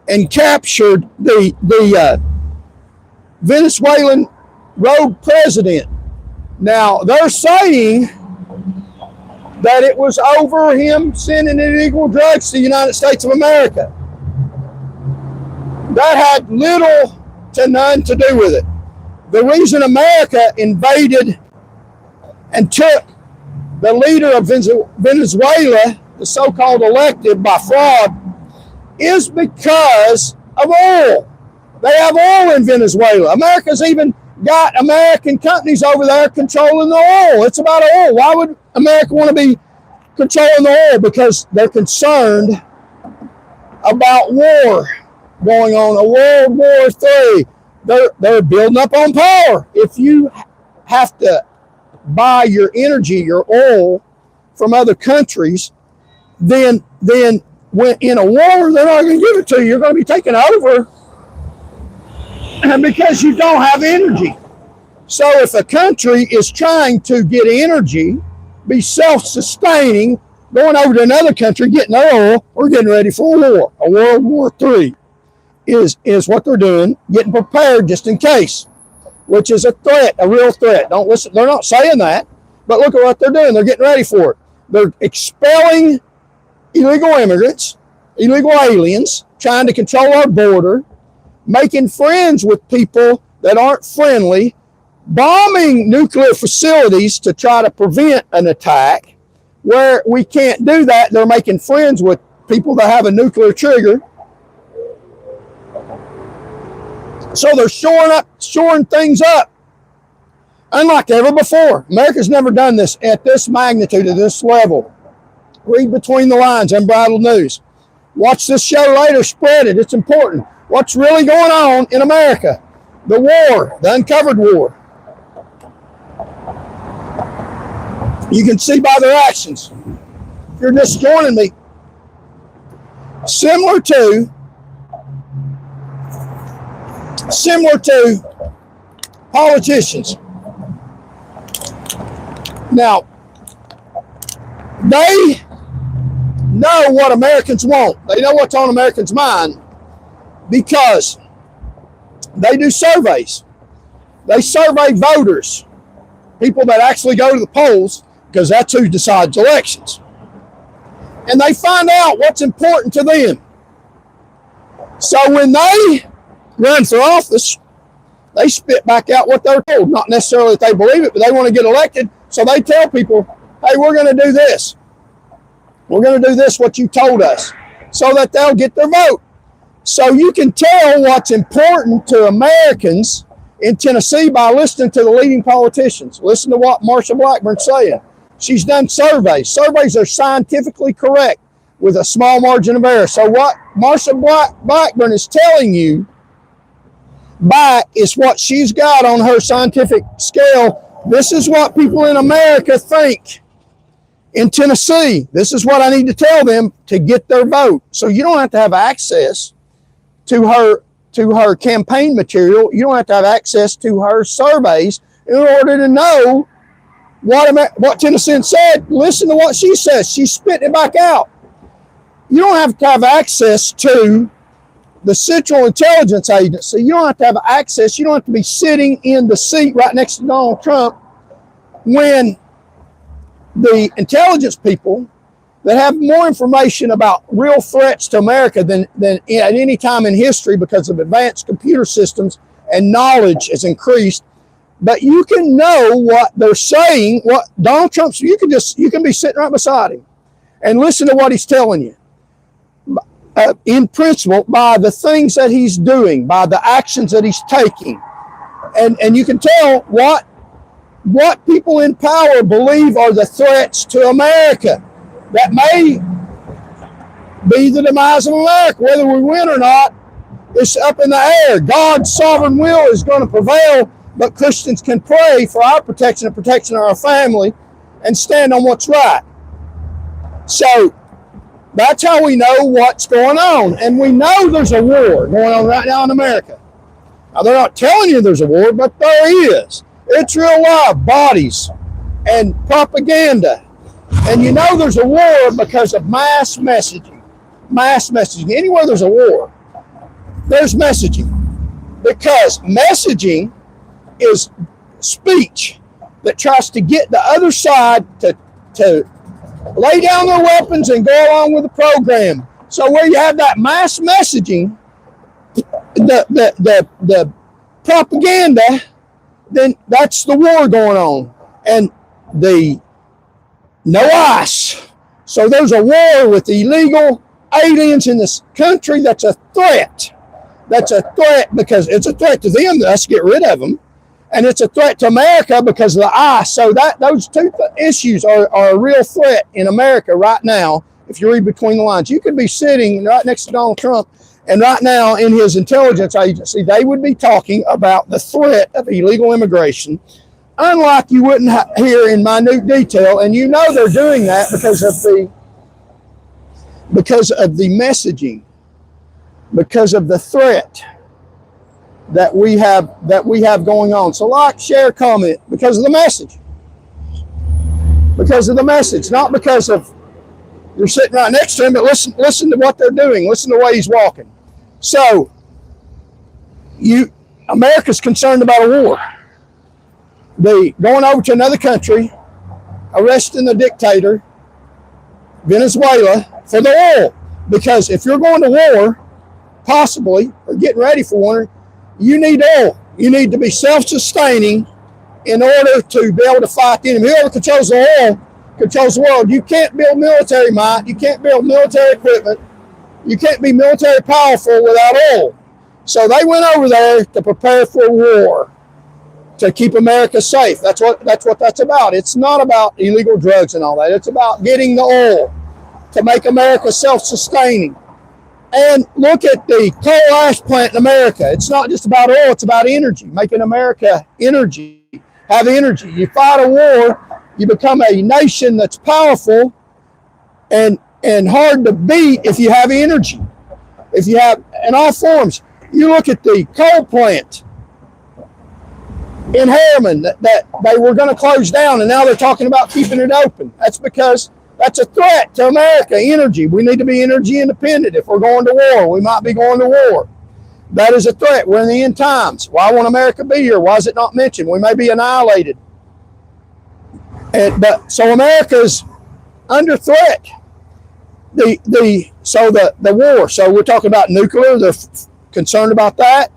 and captured the Venezuelan rogue president. Now, they're saying that it was over him sending illegal drugs to the United States of America. That had little to none to do with it. The reason America invaded and took the leader of Venezuela, the so-called elected by fraud, is because of oil. They have oil in Venezuela. America's even got American companies over there controlling the oil. It's about oil. Why would America want to be controlling the oil? Because they're concerned about war going on, a World War III. They're building up on power. If you have to buy your energy, your oil from other countries, then when in a war, they're not going to give it to you. You're going to be taken over because you don't have energy. So if a country is trying to get energy, be self-sustaining, going over to another country, getting their oil, we're getting ready for a war. A World War III is what they're doing, getting prepared just in case, which is a threat, a real threat. Don't listen, they're not saying that, but look at what they're doing. They're getting ready for it. They're expelling illegal immigrants, illegal aliens, trying to control our border, making friends with people that aren't friendly, bombing nuclear facilities to try to prevent an attack. Where we can't do that, they're making friends with people that have a nuclear trigger. So they're shoring things up, unlike ever before. America's never done this at this magnitude, at this level. Read between the lines, Unbridled News. Watch this show later, spread it, it's important. What's really going on in America? The war, the uncovered war. You can see by their actions. If you're just joining me, similar to politicians. Now, they know what Americans want. They know what's on Americans' mind because they do surveys. They survey voters, people that actually go to the polls, because that's who decides elections. And they find out what's important to them. So when they run for office, they spit back out what they're told. Not necessarily that they believe it, but they want to get elected. So they tell people, hey, we're going to do this. We're going to do this, what you told us, so that they'll get their vote. So you can tell what's important to Americans in Tennessee by listening to the leading politicians. Listen to what Marsha Blackburn's saying. She's done surveys. Surveys are scientifically correct with a small margin of error. So what Marsha Blackburn is telling you back is what she's got on her scientific scale. This is what people in America think in Tennessee. This is what I need to tell them to get their vote. So you don't have to have access to her campaign material. You don't have to have access to her surveys in order to know what Tennesseans said. Listen to what she says. She's spitting it back out. You don't have to have access to the Central Intelligence Agency. You don't have to have access. You don't have to be sitting in the seat right next to Donald Trump when the intelligence people that have more information about real threats to America than at any time in history because of advanced computer systems and knowledge has increased. But you can know what they're saying, what Donald Trump's, you can be sitting right beside him and listen to what he's telling you. In principle, by the things that he's doing, by the actions that he's taking. And you can tell what people in power believe are the threats to America that may be the demise of America. Whether we win or not, it's up in the air. God's sovereign will is going to prevail, but Christians can pray for our protection and protection of our family and stand on what's right. So that's how we know what's going on. And we know there's a war going on right now in America. Now, they're not telling you there's a war, but there is. It's real live, bodies and propaganda. And you know there's a war because of mass messaging. Mass messaging. Anywhere there's a war, there's messaging. Because messaging is speech that tries to get the other side to lay down their weapons and go along with the program. So where you have that mass messaging, the propaganda, then that's the war going on. And the no ICE. So there's a war with illegal aliens in this country. That's a threat. That's a threat because it's a threat to them, us get rid of them. And it's a threat to America because of the ICE. So those two issues are a real threat in America right now. If you read between the lines, you could be sitting right next to Donald Trump, and right now in his intelligence agency, they would be talking about the threat of illegal immigration, unlike you wouldn't hear in minute detail. And you know they're doing that because of the messaging, because of the threat. that we have going on. So like, share, comment, because of the message. Because of the message, not because of you're sitting right next to him, but listen to what they're doing. Listen to the way he's walking. So America's concerned about a war. Going over to another country, arresting the dictator, Venezuela, for the oil. Because if you're going to war, possibly, or getting ready for one, you need oil. You need to be self-sustaining in order to be able to fight the enemy. Whoever controls the oil controls the world. You can't build military might. You can't build military equipment. You can't be military powerful without oil. So they went over there to prepare for war, to keep America safe. That's what that's about. It's not about illegal drugs and all that. It's about getting the oil to make America self-sustaining. And look at the coal ash plant in America. It's not just about oil, it's about energy, making America have energy. You fight a war, you become a nation that's powerful and hard to beat if you have energy. If you have, in all forms. You look at the coal plant in Harriman that they were going to close down, and now they're talking about keeping it open. That's because that's a threat to America, energy. We need to be energy independent. If we're going to war, we might be going to war. That is a threat. We're in the end times. Why won't America be here? Why is it not mentioned? We may be annihilated. So America's under threat. The war. So we're talking about nuclear. They're concerned about that.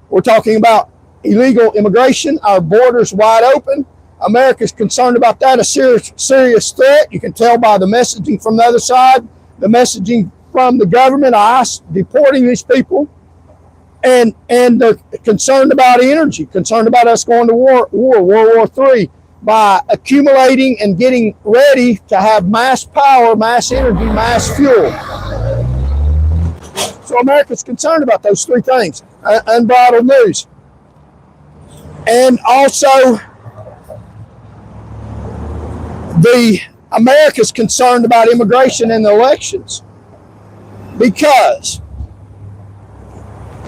We're talking about illegal immigration. Our borders wide open. America's concerned about that, a serious threat. You can tell by the messaging from the other side, the messaging from the government, ICE, deporting these people. And they're concerned about energy, concerned about us going to World War III, by accumulating and getting ready to have mass power, mass energy, mass fuel. So America's concerned about those three things, unbridled news. And also, America's concerned about immigration and the elections, because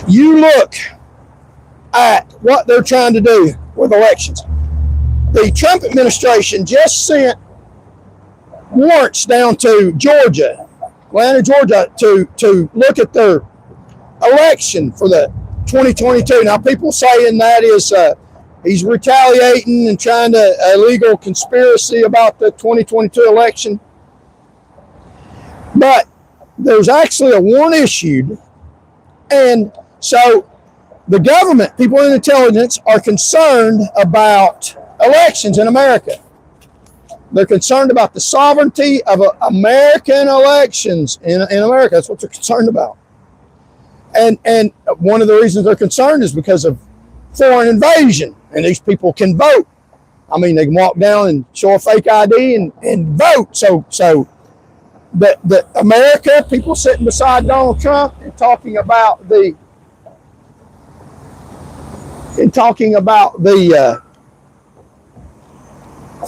you look at what they're trying to do with elections. The Trump administration just sent warrants down to Georgia, Atlanta, Georgia, to look at their election for the 2022. Now, people saying that is he's retaliating and trying to illegal conspiracy about the 2022 election. But there's actually a warrant issued, and so the government, people in intelligence, are concerned about elections in America. They're concerned about the sovereignty of American elections in America. That's what they're concerned about. And one of the reasons they're concerned is because of foreign invasion. And these people can vote. I mean, they can walk down and show a fake ID and vote. So the America, people sitting beside Donald Trump and talking about the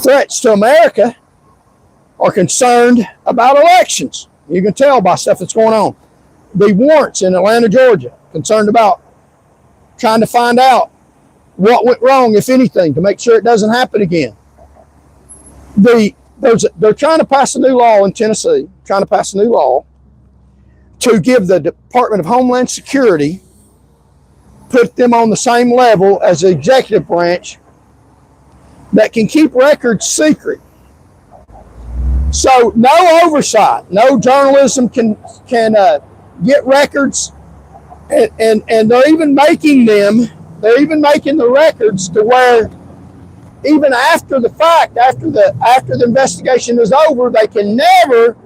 threats to America, are concerned about elections. You can tell by stuff that's going on. The warrants in Atlanta, Georgia, concerned about trying to find out what went wrong, if anything, to make sure it doesn't happen again. They're trying to pass a new law in Tennessee, to give the Department of Homeland Security, put them on the same level as the executive branch, that can keep records secret. So no oversight, no journalism can get records, and they're even making the records to where even after the fact, after the investigation is over, they can never,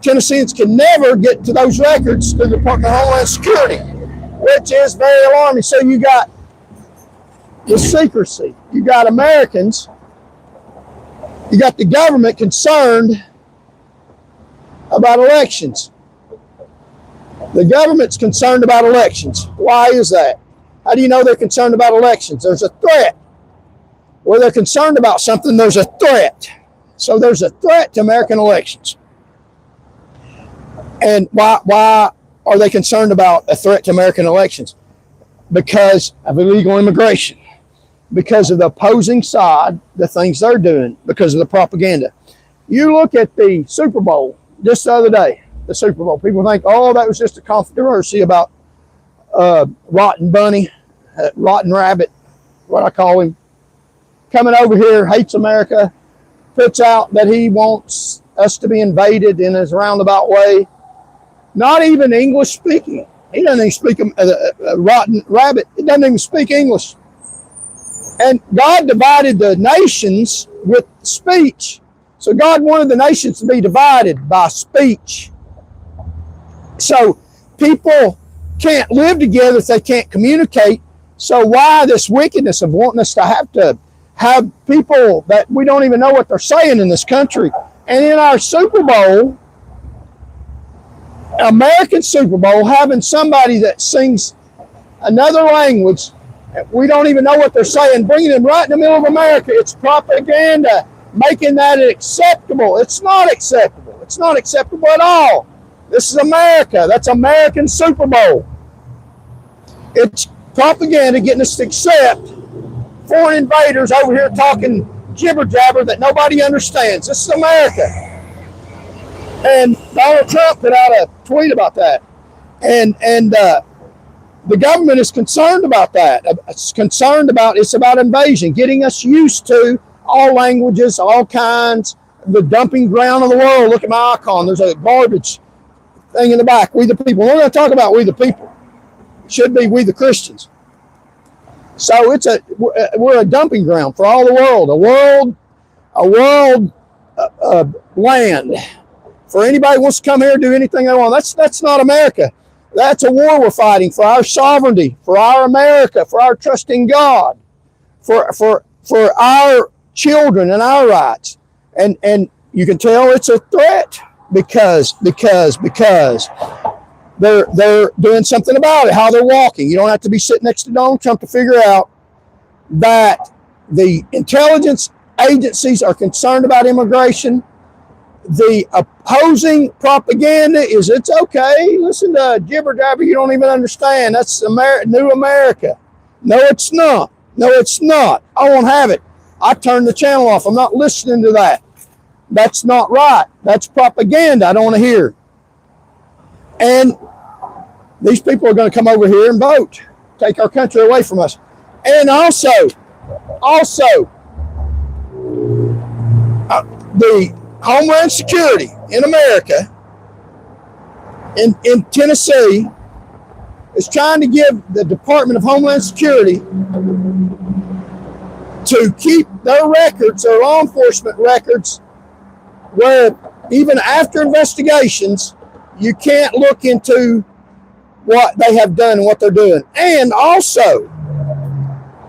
Tennesseans can never get to those records to the Department of Homeland Security, which is very alarming. So you got the secrecy. You got Americans, you got the government concerned about elections. The government's concerned about elections. Why is that? How do you know they're concerned about elections? There's a threat. Where they're concerned about something, there's a threat. So there's a threat to American elections. And why are they concerned about a threat to American elections? because of illegal immigration, because of the opposing side, the things they're doing, because of the propaganda. You look at the Super Bowl just the other day, the Super Bowl. People think, oh, that was just a controversy about rotten bunny, rotten rabbit, what I call him, coming over here, hates America, puts out that he wants us to be invaded in his roundabout way. Not even English speaking. He doesn't even speak a rotten rabbit. He doesn't even speak English. And God divided the nations with speech. So God wanted the nations to be divided by speech. So people can't live together if they can't communicate. So why this wickedness of wanting us to have people that we don't even know what they're saying in this country? And in our Super Bowl, American Super Bowl, having somebody that sings another language, we don't even know what they're saying, bringing them right in the middle of America. It's propaganda, making that acceptable. It's not acceptable. It's not acceptable at all. This is America. That's American Super Bowl. It's propaganda getting us to accept foreign invaders over here talking jibber jabber that nobody understands. This is America. And Donald Trump put out a tweet about that. And the government is concerned about that. It's concerned about, it's about invasion, getting us used to all languages, all kinds, the dumping ground of the world. Look at my icon. There's a garbage thing in the back. We the people. We're going to talk about we the people. It should be we the Christians. So we're a dumping ground for all the world. A world land for anybody who wants to come here and do anything they want. That's not America. That's a war we're fighting for our sovereignty, for our America, for our trust in God, for our children and our rights. And you can tell it's a threat because they're doing something about it, how they're walking. You don't have to be sitting next to Donald Trump to figure out that the intelligence agencies are concerned about immigration. The opposing propaganda is, it's okay. Listen to jibber jabber you don't even understand. That's new America. No, it's not. No, it's not. I won't have it. I turn the channel off. I'm not listening to that. That's not right. That's propaganda. I don't want to hear. And these people are going to come over here and vote, take our country away from us. And also, the Homeland Security in America, in Tennessee, is trying to give the Department of Homeland Security to keep their records, their law enforcement records, where even after investigations, you can't look into what they have done and what they're doing. And also,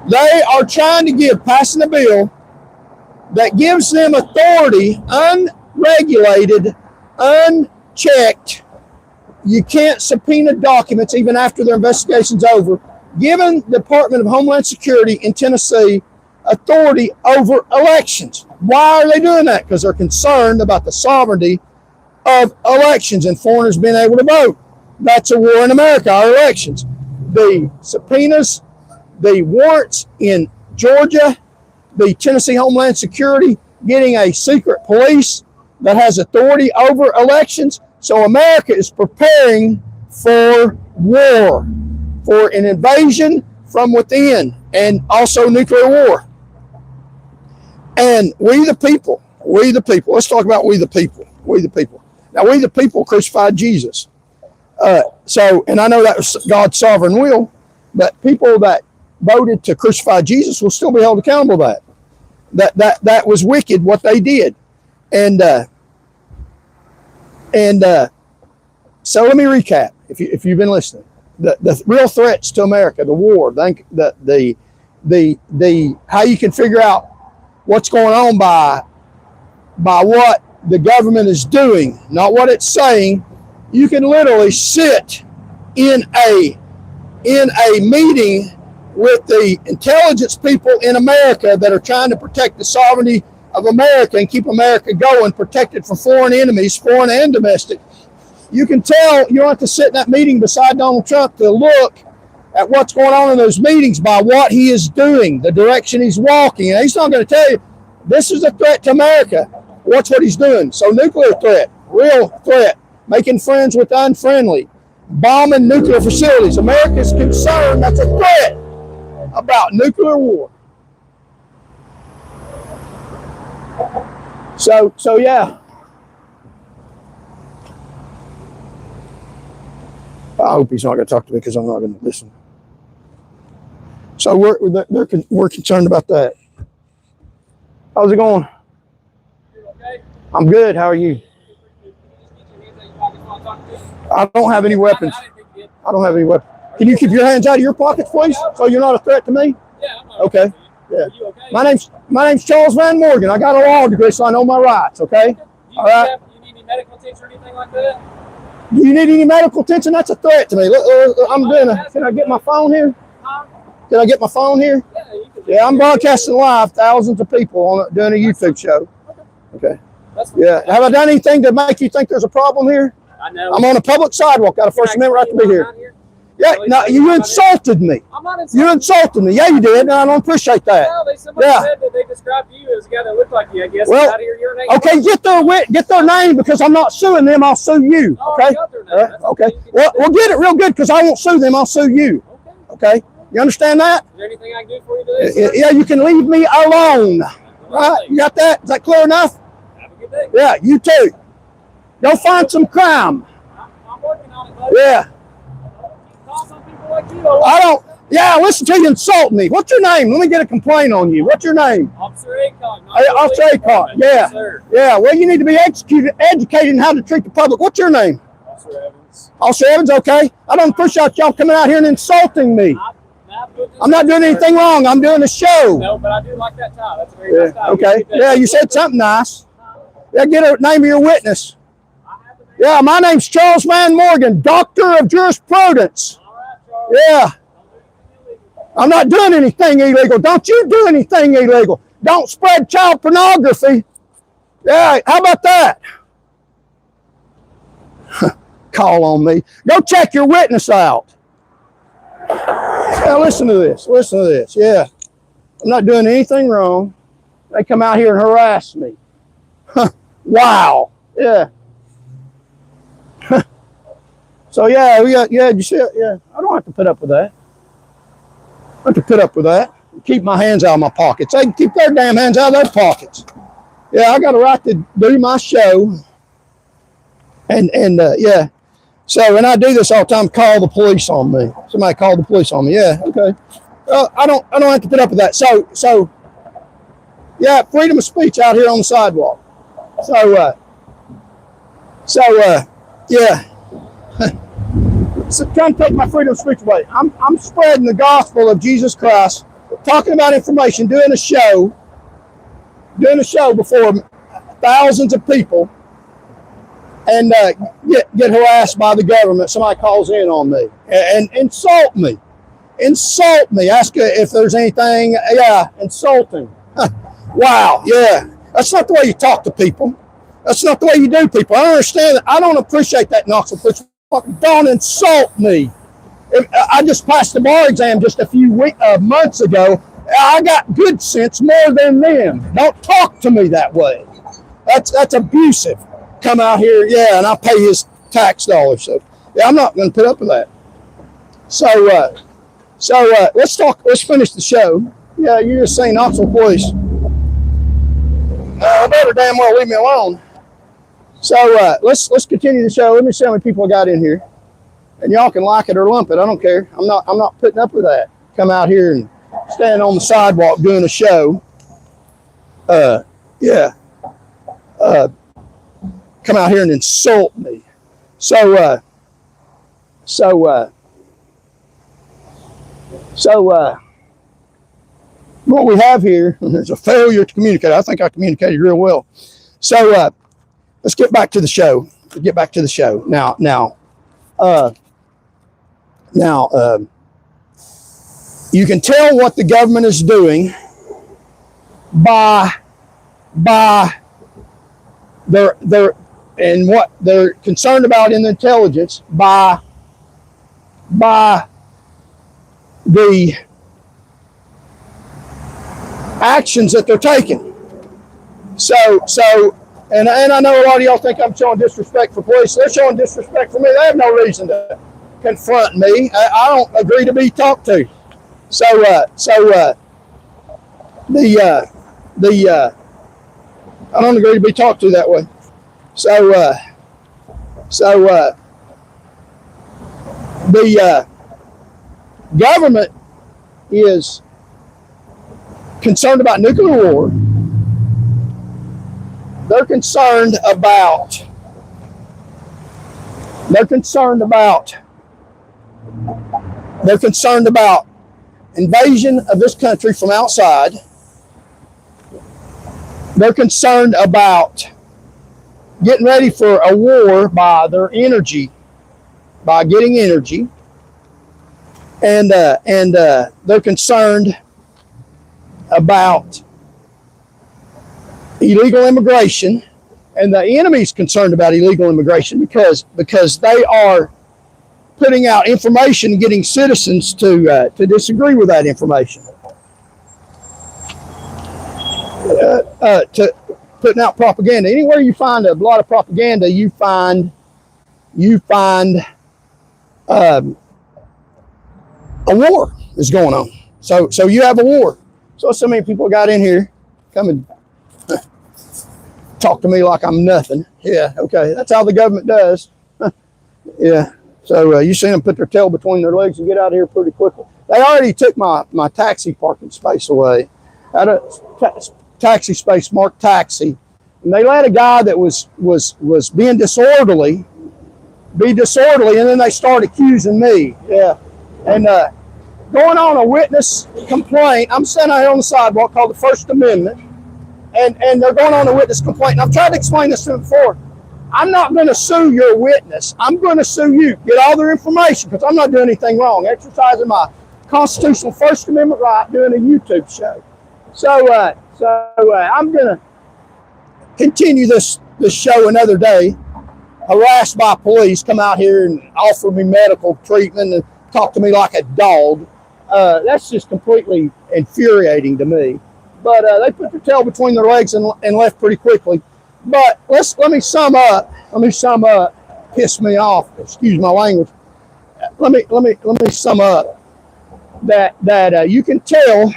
they are trying to passing a bill that gives them authority, unregulated, unchecked. You can't subpoena documents even after their investigation's over, giving the Department of Homeland Security in Tennessee authority over elections. Why are they doing that? Because they're concerned about the sovereignty of elections and foreigners being able to vote. That's a war in America, our elections. The subpoenas, the warrants in Georgia, the Tennessee Homeland Security getting a secret police that has authority over elections. So America is preparing for war, for an invasion from within, and also nuclear war. And we the people, let's talk about we the people. Now, we the people crucified Jesus. And I know that was God's sovereign will, but people that voted to crucify Jesus will still be held accountable to that. That was wicked what they did. And so let me recap, if you've been listening. The real threats to America, the war, the how you can figure out what's going on by what the government is doing, not what it's saying. You can literally sit in a meeting with the intelligence people in America that are trying to protect the sovereignty of America and keep America going, protected from foreign enemies, foreign and domestic. You can tell, you don't have to sit in that meeting beside Donald Trump to look at what's going on in those meetings by what he is doing, the direction he's walking. And he's not going to tell you, this is a threat to America. Watch what he's doing. So nuclear threat, real threat, making friends with the unfriendly, bombing nuclear facilities. America's concerned, that's a threat about nuclear war. So yeah. I hope he's not going to talk to me because I'm not going to listen. So we're concerned about that. How's it going? Okay. I'm good. How are you? I don't have any weapons. I don't have any weapons. Can you keep your hands out of your pockets, please? So you're not a threat to me? Yeah, I'm not. Okay. Yeah. Are you okay? My name's Charles Van Morgan. I got a law degree, so I know my rights. Okay. All right. Do you need any medical attention or anything like that? Do you need any medical attention? That's a threat to me. Can I get my phone here? Can I get my phone here? Yeah, you can. Yeah, I'm broadcasting live, thousands of people doing a YouTube show. Okay. Yeah. Have I done anything to make you think there's a problem here? I know. I'm on a public sidewalk. Got a First Amendment right to be here. Yeah. No, you insulted me. I'm not insulted. You insulted me. Yeah, you did. And I don't appreciate that. No, somebody said that they described you as a guy that looked like you. I guess. Well, out here, your name. Okay, get their name because I'm not suing them. I'll sue you. Okay. Okay. Well, we'll get it real good because I won't sue them. I'll sue you. Okay. You understand that? Is there anything I can do for you today? Yeah, you can leave me alone. Right? You got that? Is that clear enough? Have a good day. Yeah, you too. Go find some crime. I'm working on it, buddy. Yeah. Call some people like you. I don't. Yeah, listen to you insult me. What's your name? Let me get a complaint on you. What's your name? Officer Acon. Hey, Officer Acon. Yeah. Yes, sir. Yeah. Well, you need to be educated in how to treat the public. What's your name? Officer Evans. Officer Evans. Okay. I don't appreciate y'all coming out here and insulting me. I'm not doing anything wrong. I'm doing a show. No, but I do like that tie. That's a very nice tie. Okay. Yeah, you said something nice. Yeah, get a name of your witness. Yeah, my name's Charles Van Morgan, Doctor of Jurisprudence. All right, Charles. Yeah. I'm not doing anything illegal. Don't you do anything illegal. Don't spread child pornography. Yeah, how about that? Call on me. Go check your witness out. Yeah, listen to this. Listen to this. Yeah. I'm not doing anything wrong. They come out here and harass me. Wow. Yeah. So yeah, you see it? Yeah. I don't have to put up with that. I have to put up with that. Keep my hands out of my pockets. They can keep their damn hands out of their pockets. Yeah, I got a right to do my show. And yeah. So, and I do this all the time, call the police on me. Somebody called the police on me. Yeah, okay. I don't have to put up with that. So yeah, freedom of speech out here on the sidewalk. Yeah. So trying to take my freedom of speech away. I'm spreading the gospel of Jesus Christ, talking about information, doing a show before thousands of people, and get harassed by the government. Somebody calls in on me and insult me. Ask if there's anything. Yeah, insulting. Wow. Yeah, that's not the way you talk to people. That's not the way you do people. I don't understand that. I don't appreciate that, Knoxville. Don't insult me. I just passed the bar exam just a few months ago. I got good sense more than them. Don't talk to me that way. That's abusive. Come out here, yeah, and I pay his tax dollars. So yeah, I'm not going to put up with that. So let's finish the show. Yeah, you're just saying Knoxville police. I better damn well leave me alone. So let's continue the show. Let me see how many people I got in here, and y'all can like it or lump it. I don't care. I'm not putting up with that. Come out here and stand on the sidewalk doing a show. Yeah. Come out here and insult me. So what we have here is a failure to communicate. I think I communicated real well. So let's get back to the show. Now, you can tell what the government is doing by their and what they're concerned about in the intelligence by the actions that they're taking. And I know a lot of y'all think I'm showing disrespect for police. They're showing disrespect for me. They have no reason to confront me. I don't agree to be talked to. I don't agree to be talked to that way. The government is concerned about nuclear war. They're concerned about invasion of this country from outside. They're concerned about getting ready for a war by their energy, by getting energy. And they're concerned about illegal immigration, and the enemy's concerned about illegal immigration because they are putting out information and getting citizens to disagree with that information. To putting out propaganda. Anywhere you find a lot of propaganda, you find a war is going on. So you have a war. So many people got in here, come and talk to me like I'm nothing. Yeah, okay, that's how the government does. Yeah. So you see them put their tail between their legs and get out of here pretty quickly. They already took my taxi parking space away. Had a taxi space marked taxi, and they let a guy that was being disorderly be disorderly, and then they start accusing me. Yeah, and going on a witness complaint. I'm sitting out here on the sidewalk called the First Amendment, and they're going on a witness complaint. And I've tried to explain this to them before. I'm not going to sue your witness. I'm going to sue you. Get all their information because I'm not doing anything wrong. Exercising my constitutional First Amendment right, doing a YouTube show. So I'm going to continue this show another day. Harassed by police, come out here and offer me medical treatment and talk to me like a dog. That's just completely infuriating to me. But they put their tail between their legs and left pretty quickly. But let me sum up. Piss me off. Excuse my language. Let me sum up that you can tell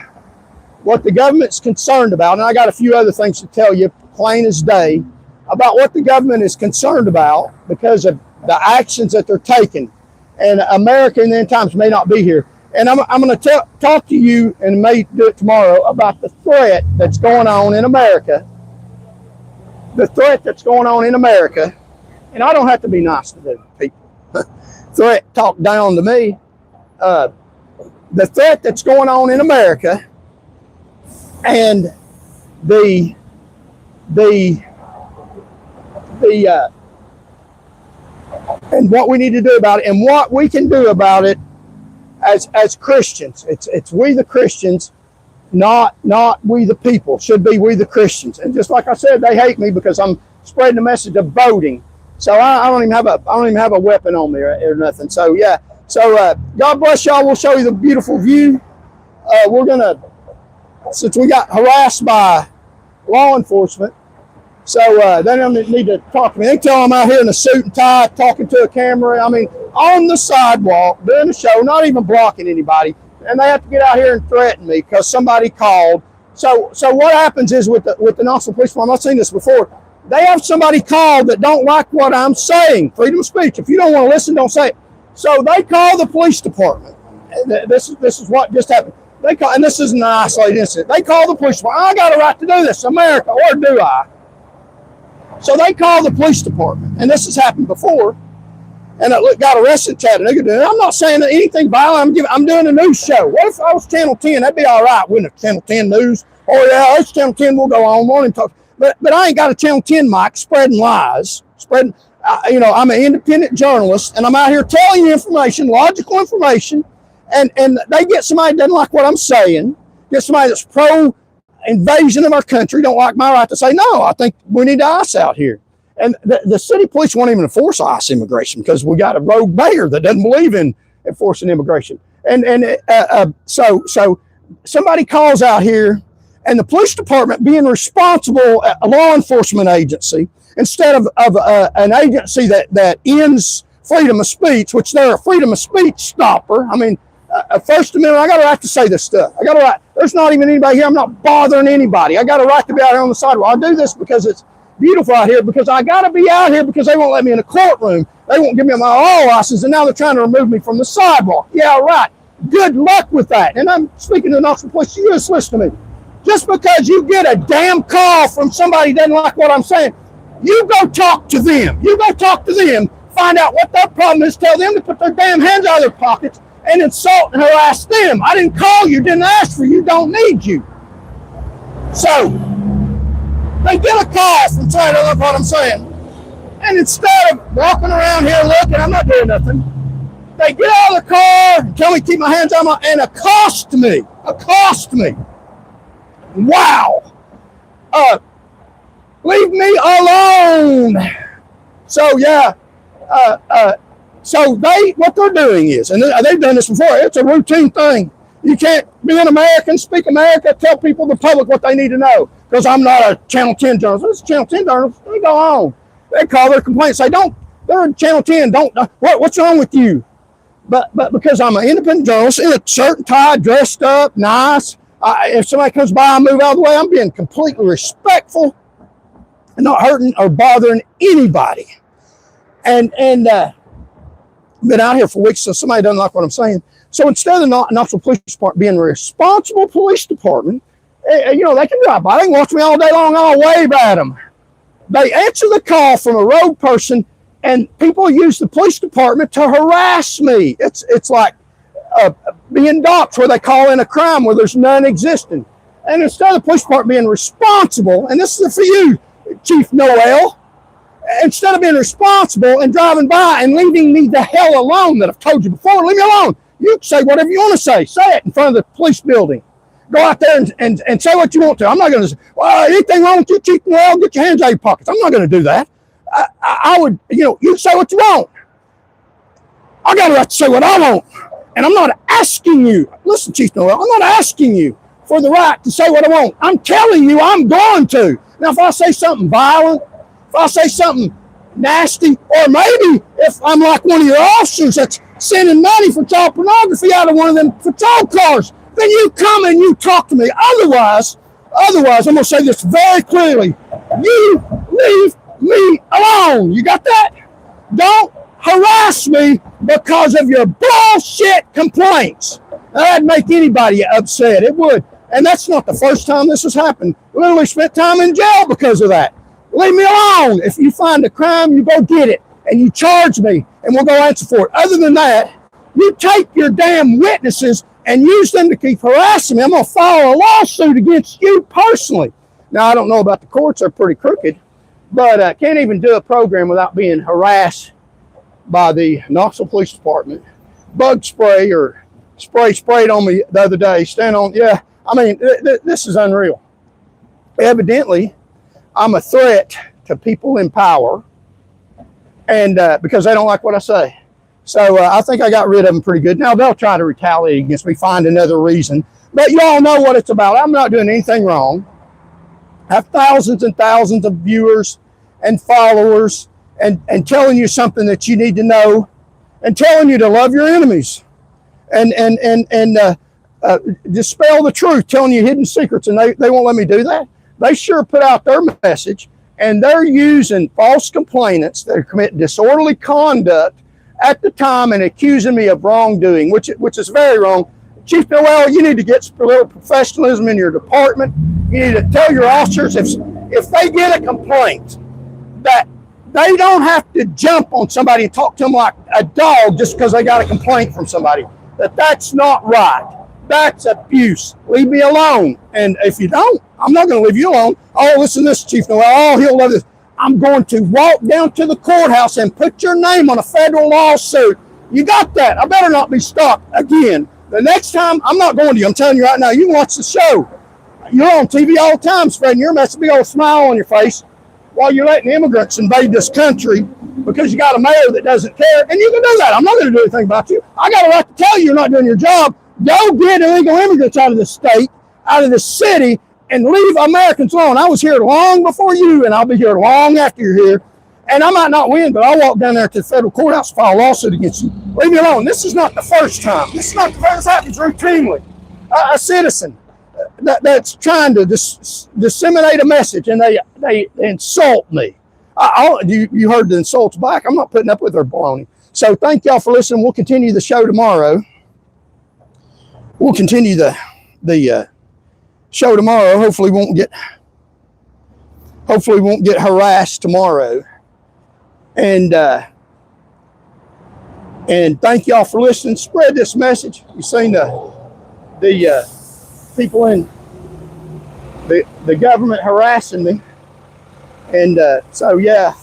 what the government's concerned about, and I got a few other things to tell you, plain as day, about what the government is concerned about because of the actions that they're taking. And America in the end times may not be here. And I'm going to talk to you, and may do it tomorrow, about the threat that's going on in America. The threat that's going on in America, and I don't have to be nice to those people. Threat talk down to me. The threat that's going on in America, and and what we need to do about it, and what we can do about it as Christians. It's we the Christians, not we the people. Should be we the Christians. And just like I said, they hate me because I'm spreading the message of voting. So I don't even have a weapon on me or nothing. So yeah. So God bless y'all. We'll show you the beautiful view. We're gonna, since we got harassed by law enforcement, so they don't need to talk to me. They tell them I'm out here in a suit and tie, talking to a camera. I mean, on the sidewalk, doing a show, not even blocking anybody. And they have to get out here and threaten me because somebody called. So what happens is with the Knoxville Police Department, I've seen this before. They have somebody called that don't like what I'm saying. Freedom of speech. If you don't want to listen, don't say it. So they call the police department. This is what just happened. They call, and this isn't an isolated incident. They call the police department. I got a right to do this, America, or do I? So they call the police department, and this has happened before. And I got arrested in Chattanooga. I'm not saying anything violent. I'm doing a news show. What if I was Channel 10? That'd be all right. Wouldn't it? Channel 10 news. Oh yeah, it's Channel 10. We'll go on morning talk. But I ain't got a Channel 10 mic spreading lies. I'm an independent journalist, and I'm out here telling you information, logical information, and they get somebody that doesn't like what I'm saying, get somebody that's pro invasion of our country, don't like my right to say, no, I think we need to ICE out here. And the city police won't even enforce ICE immigration because we got a rogue mayor that doesn't believe in enforcing immigration. So somebody calls out here, and the police department, being responsible, a law enforcement agency, instead of an agency that ends freedom of speech, which they're a freedom of speech stopper. I mean, First Amendment, I got a right to say this stuff. I got a right. There's not even anybody here. I'm not bothering anybody. I got a right to be out here on the sidewalk. I do this because it's beautiful out here, because I got to be out here because they won't let me in the courtroom. They won't give me my law license, and now they're trying to remove me from the sidewalk. Yeah, right. Good luck with that. And I'm speaking to the Knoxville Police. You just listen to me. Just because you get a damn call from somebody who doesn't like what I'm saying, you go talk to them. You go talk to them, find out what their problem is, tell them to put their damn hands out of their pockets and insult and harass them. I didn't call you, didn't ask for you, don't need you. So, they get a call from trying to look what I'm saying. And instead of walking around here looking, I'm not doing nothing. They get out of the car and tell me to keep my hands on my, and accost me. Wow. Leave me alone. So yeah, so what they're doing is, and they've done this before, it's a routine thing. You can't be an American, speak America, tell people, the public, what they need to know. Because I'm not a Channel 10 journalist. It's Channel 10 journalist. They go on. They call their complaints. Say, they're in Channel 10. What's wrong with you? But because I'm an independent journalist in a shirt and tie, dressed up, nice. If somebody comes by, I move out of the way. I'm being completely respectful and not hurting or bothering anybody. And been out here for weeks, so somebody doesn't like what I'm saying. So instead of the Knoxville Police Department being a responsible police department, they can drive by. They can watch me all day long. I'll wave at them. They answer the call from a road person, and people use the police department to harass me. It's like being docked, where they call in a crime where there's none existing. And instead of the police department being responsible, and this is for you, Chief Noel, instead of being responsible and driving by and leaving me the hell alone, that I've told you before, leave me alone. You can say whatever you want to say. Say it in front of the police building. Go out there and say what you want to. I'm not going to say, well, anything wrong with you, Chief Noel, get your hands out of your pockets. I'm not going to do that. I would, you say what you want. I got a right to say what I want. And I'm not asking you, listen, Chief Noel, I'm not asking you for the right to say what I want. I'm telling you I'm going to. Now, if I say something violent, if I say something nasty, or maybe if I'm like one of your officers that's sending money for child pornography out of one of them patrol cars, then you come and you talk to me. Otherwise, I'm going to say this very clearly. You leave me alone. You got that? Don't harass me because of your bullshit complaints. Now, that'd make anybody upset. It would. And that's not the first time this has happened. Literally spent time in jail because of that. Leave me alone. If you find a crime, you go get it. And you charge me, and we'll go answer for it. Other than that, you take your damn witnesses and use them to keep harassing me. I'm going to file a lawsuit against you personally. Now, I don't know about the courts. They're pretty crooked. But I can't even do a program without being harassed by the Knoxville Police Department. Bug spray or sprayed on me the other day. This is unreal. Evidently, I'm a threat to people in power, and because they don't like what I say. So I think I got rid of them pretty good. Now they'll try to retaliate against me, find another reason. But you all know what it's about. I'm not doing anything wrong. I have thousands and thousands of viewers and followers, and telling you something that you need to know, and telling you to love your enemies, and dispel the truth, telling you hidden secrets, and they won't let me do that. They sure put out their message, and they're using false complainants that are committing disorderly conduct at the time and accusing me of wrongdoing, which is very wrong. Chief Noel, you need to get a little professionalism in your department. You need to tell your officers if they get a complaint that they don't have to jump on somebody and talk to them like a dog just because they got a complaint from somebody. That's not right. That's abuse. Leave me alone. And if you don't, I'm not going to leave you alone. Oh, listen to this, Chief Noel. Oh, he'll love this. I'm going to walk down to the courthouse and put your name on a federal lawsuit. You got that? I better not be stopped again. The next time, I'm not going to you. I'm telling you right now, you can watch the show. You're on TV all the time spreading your mess, a big old smile on your face while you're letting immigrants invade this country. because you got a mayor that doesn't care, and you can do that. I'm not going to do anything about you. I got a right to tell you you're not doing your job. Go get illegal immigrants out of this state, out of this city, and leave Americans alone. I was here long before you, and I'll be here long after you're here. And I might not win, but I'll walk down there to the federal courthouse and file a lawsuit against you. Leave me alone. This is not the first time. This is not the first. This happens routinely. A citizen that's trying to disseminate a message, and they insult me. You heard the insults back. I'm not putting up with their baloney. So thank y'all for listening. We'll continue the show tomorrow. We'll continue the show tomorrow. Hopefully won't get harassed tomorrow. And thank y'all for listening. Spread this message. You've seen the people in the government harassing me. And so, yeah,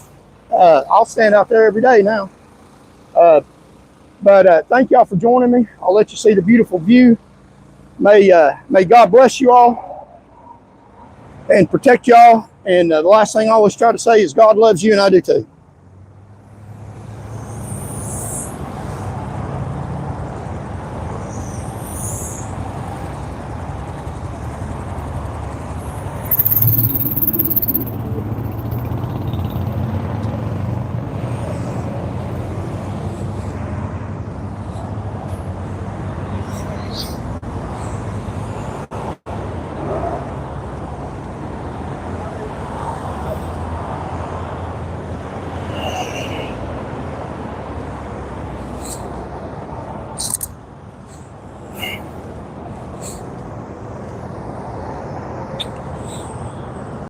I'll stand out there every day now. But thank y'all for joining me. I'll let you see the beautiful view. May God bless you all and protect y'all. And the last thing I always try to say is God loves you, and I do too.